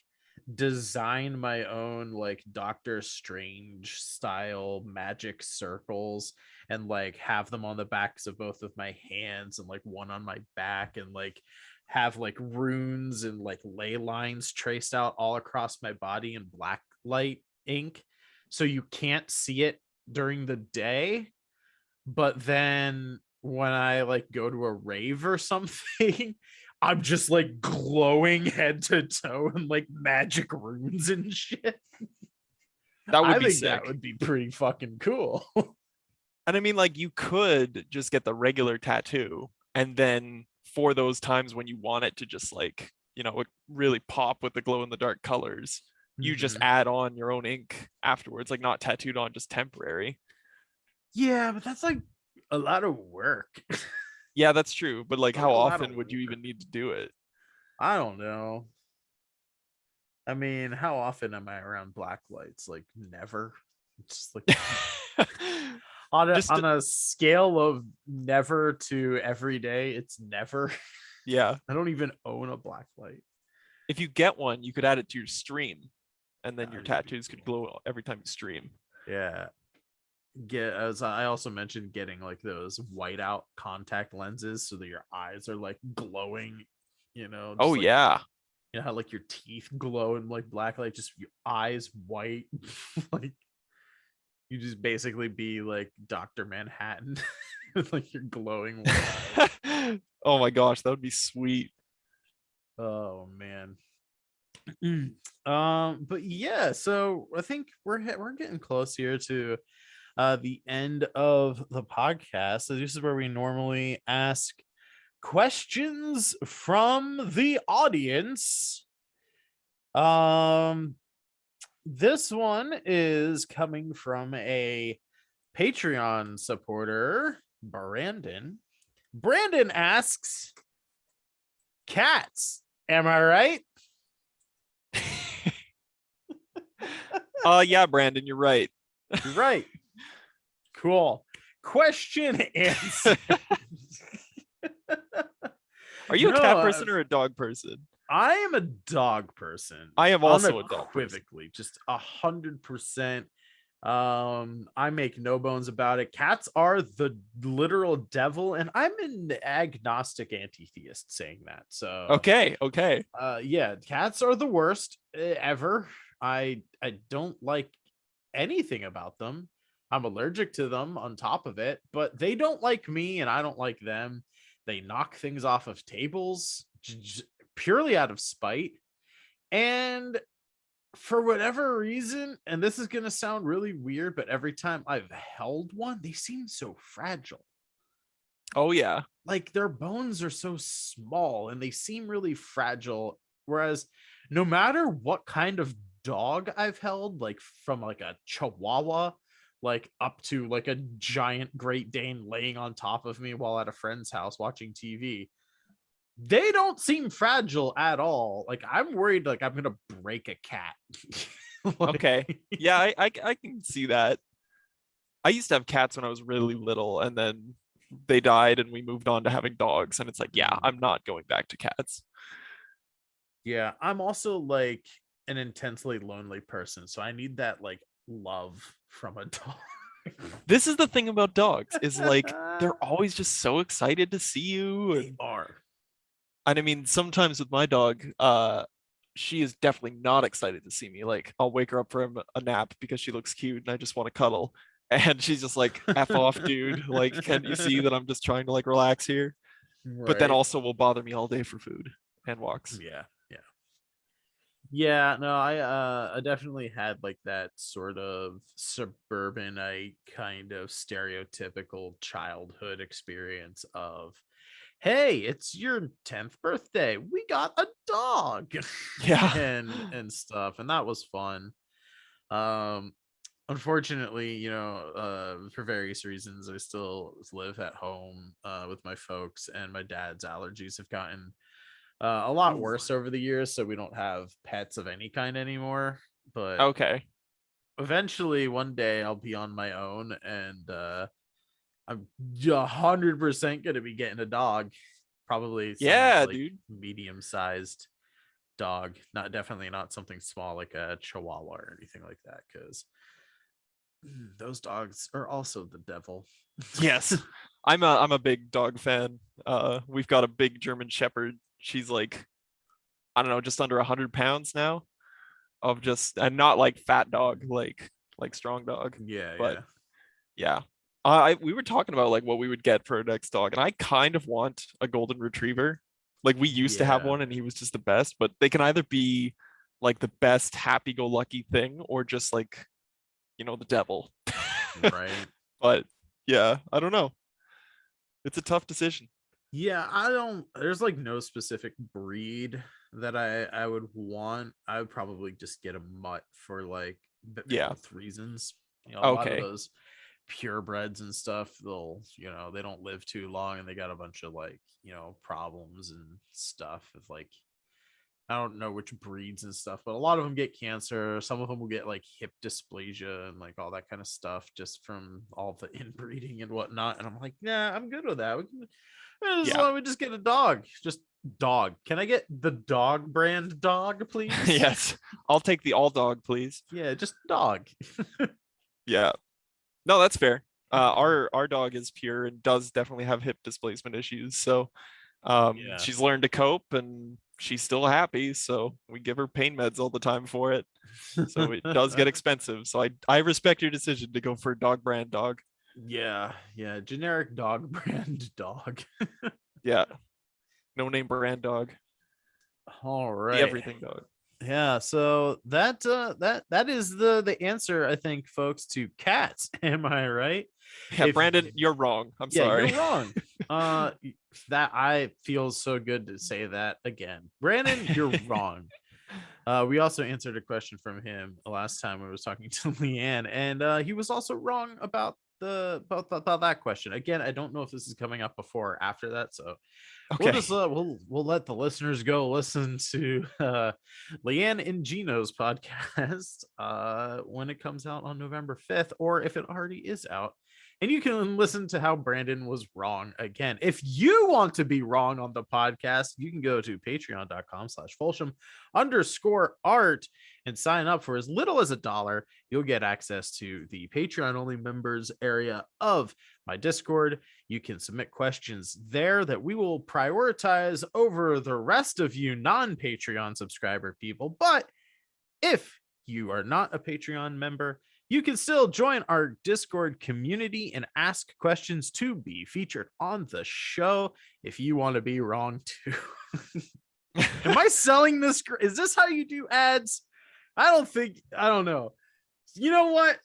design my own like Doctor Strange style magic circles and like have them on the backs of both of my hands and like one on my back, and like have like runes and like ley lines traced out all across my body in black light ink so you can't see it during the day, but then when I like go to a rave or something, I'm just like glowing head to toe in like magic runes and shit. That would I be think that sick. would be pretty fucking cool. And I mean, like, you could just get the regular tattoo, and then for those times when you want it to just like, really pop with the glow in the dark colors, you just Mhm. add on your own ink afterwards, like not tattooed on, just temporary. Yeah, but that's like a lot of work. Yeah, that's true. But like, Like how a lot of often would you work. even need to do it? I don't know. I mean, how often am I around black lights? Like never. It's just like Just, on a scale of never to every day, it's never. yeah. I don't even own a black light. If you get one, you could add it to your stream, and then That your would be tattoos could cool. glow every time you stream. Yeah. Get, as I also mentioned, getting like those whiteout contact lenses so that your eyes are like glowing, you know, Oh just like, yeah. you know how like your teeth glow in like black light, just your eyes white. Like you just basically be like Dr. Manhattan with like your glowing white eyes. Oh my gosh, that would be sweet. Oh man. But yeah, so I think we're getting close here to the end of the podcast. So this is where we normally ask questions from the audience. Um, this one is coming from a Patreon supporter, Brandon. Brandon asks, "Cats, am I right?" Yeah, Brandon, you're right. You're right. Cool. Question answer. Are you a No, cat person or a dog person? I am a dog person. I am also a dog person. Unequivocally, just 100%. I make no bones about it. Cats are the literal devil, and I'm an agnostic anti-theist saying that. So, Okay, okay. yeah, cats are the worst ever. I don't like anything about them. I'm allergic to them on top of it, but they don't like me and I don't like them. They knock things off of tables purely out of spite. And for whatever reason, and this is going to sound really weird, but every time I've held one, they seem so fragile. Oh yeah. Like their bones are so small and they seem really fragile. Whereas no matter what kind of dog I've held, like from like a Chihuahua, like up to like a giant Great Dane laying on top of me while at a friend's house watching TV, they don't seem fragile at all. Like I'm worried like I'm gonna break a cat. Okay. Like, Yeah, I can see that. I used to have cats when I was really little, and then they died, and we moved on to having dogs. And it's like, yeah, I'm not going back to cats. yeah, I'm also like an intensely lonely person, so I need that like love from a dog. This is the thing about dogs, is like they're always just so excited to see you. They are. And I mean, sometimes with my dog, she is definitely not excited to see me. Like, I'll wake her up from a nap because she looks cute and I just want to cuddle. And she's just like, F off, dude. Like, can't you see that I'm just trying to like relax here? But then Right. also will bother me all day for food and walks. Yeah. Yeah. Yeah, no, I definitely had like that sort of suburbanite kind of stereotypical childhood experience of, hey, it's your 10th birthday. We got a dog. Yeah. And stuff. And that was fun. Um Unfortunately, for various reasons, I still live at home with my folks, and my dad's allergies have gotten a lot Ooh. worse over the years, so we don't have pets of any kind anymore. But Okay. eventually, one day, I'll be on my own, and I'm 100% gonna be getting a dog. Probably some Yeah, like dude. medium-sized dog, not definitely not something small like a Chihuahua or anything like that, because those dogs are also the devil. Yes. I'm a big dog fan. We've got a big German Shepherd. She's like, I don't know, just under 100 pounds now. Of just, and not like fat dog, like strong dog. Yeah, But yeah, yeah. I we were talking about like what we would get for our next dog, and I kind of want a golden retriever. Like we used to have yeah. one and he was just the best, but they can either be like the best happy-go-lucky thing or just like, the devil. Right. But yeah, I don't know. It's a tough decision. Yeah, I don't. There's like no specific breed that I would want. I would probably just get a mutt for like Yeah. health reasons. A lot of Okay. those purebreds and stuff, they don't live too long, and they got a bunch of like problems and stuff. With like, I don't know which breeds and stuff, but a lot of them get cancer. Some of them will get like hip dysplasia and like all that kind of stuff just from all the inbreeding and whatnot. And I'm like, yeah, I'm good with that. Just Yeah. let me just get a dog. Just dog. Can I get the dog brand dog, please? Yes. I'll take the all dog, please. Yeah, just dog. Yeah. No, that's fair. Our dog is pure and does definitely have hip displacement issues. So Yeah. she's learned to cope and she's still happy. So we give her pain meds all the time for it. So it does get expensive. So I respect your decision to go for a dog brand dog. Yeah, yeah, generic dog brand dog. Yeah. No name brand dog. All The right. everything dog. Yeah, so that is the answer, I think, folks, to cats. Am I right? Yeah, If Brandon, you're wrong. I'm Yeah, you're sorry. wrong. Uh that I feel so good to say that again. Brandon, you're wrong. We also answered a question from him last time we was talking to Leanne, and he was also wrong about about that question. Again, I don't know if this is coming up before or after that, so we'll Okay. just we'll let the listeners go listen to Leanne and Gino's podcast when it comes out on November 5th, or if it already is out. And you can listen to how Brandon was wrong again. If you want to be wrong on the podcast, you can go to patreon.com/Folsham_art and sign up for as little as $1. You'll get access to the Patreon only members area of my Discord. You can submit questions there that we will prioritize over the rest of you non-Patreon subscriber people. But if you are not a Patreon member, you can still join our Discord community and ask questions to be featured on the show if you want to be wrong too. Am I selling this? Is this how you do ads? I don't know. You know what?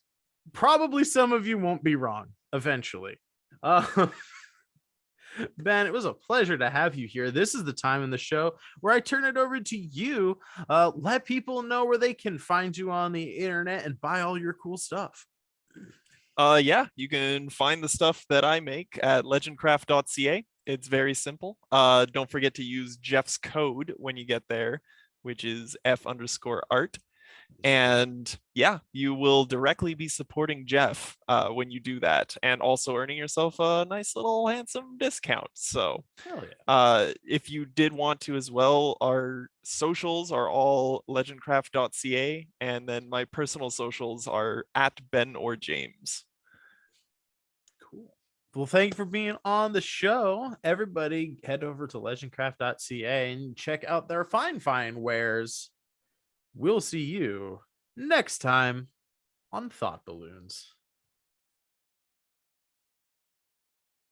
Probably some of you won't be wrong eventually. Ben, it was a pleasure to have you here. This is the time in the show where I turn it over to you. Let people know where they can find you on the internet and buy all your cool stuff. Yeah, you can find the stuff that I make at legendcraft.ca. It's very simple. Don't forget to use Jeff's code when you get there, which is F_art. And yeah, you will directly be supporting Jeff when you do that, and also earning yourself a nice little handsome discount. So Hell yeah. if you did want to as well, our socials are all legendcraft.ca, and then my personal socials are at Ben or James. Cool. Well, thank you for being on the show. Everybody head over to legendcraft.ca and check out their fine wares. We'll see you next time on Thought Balloons.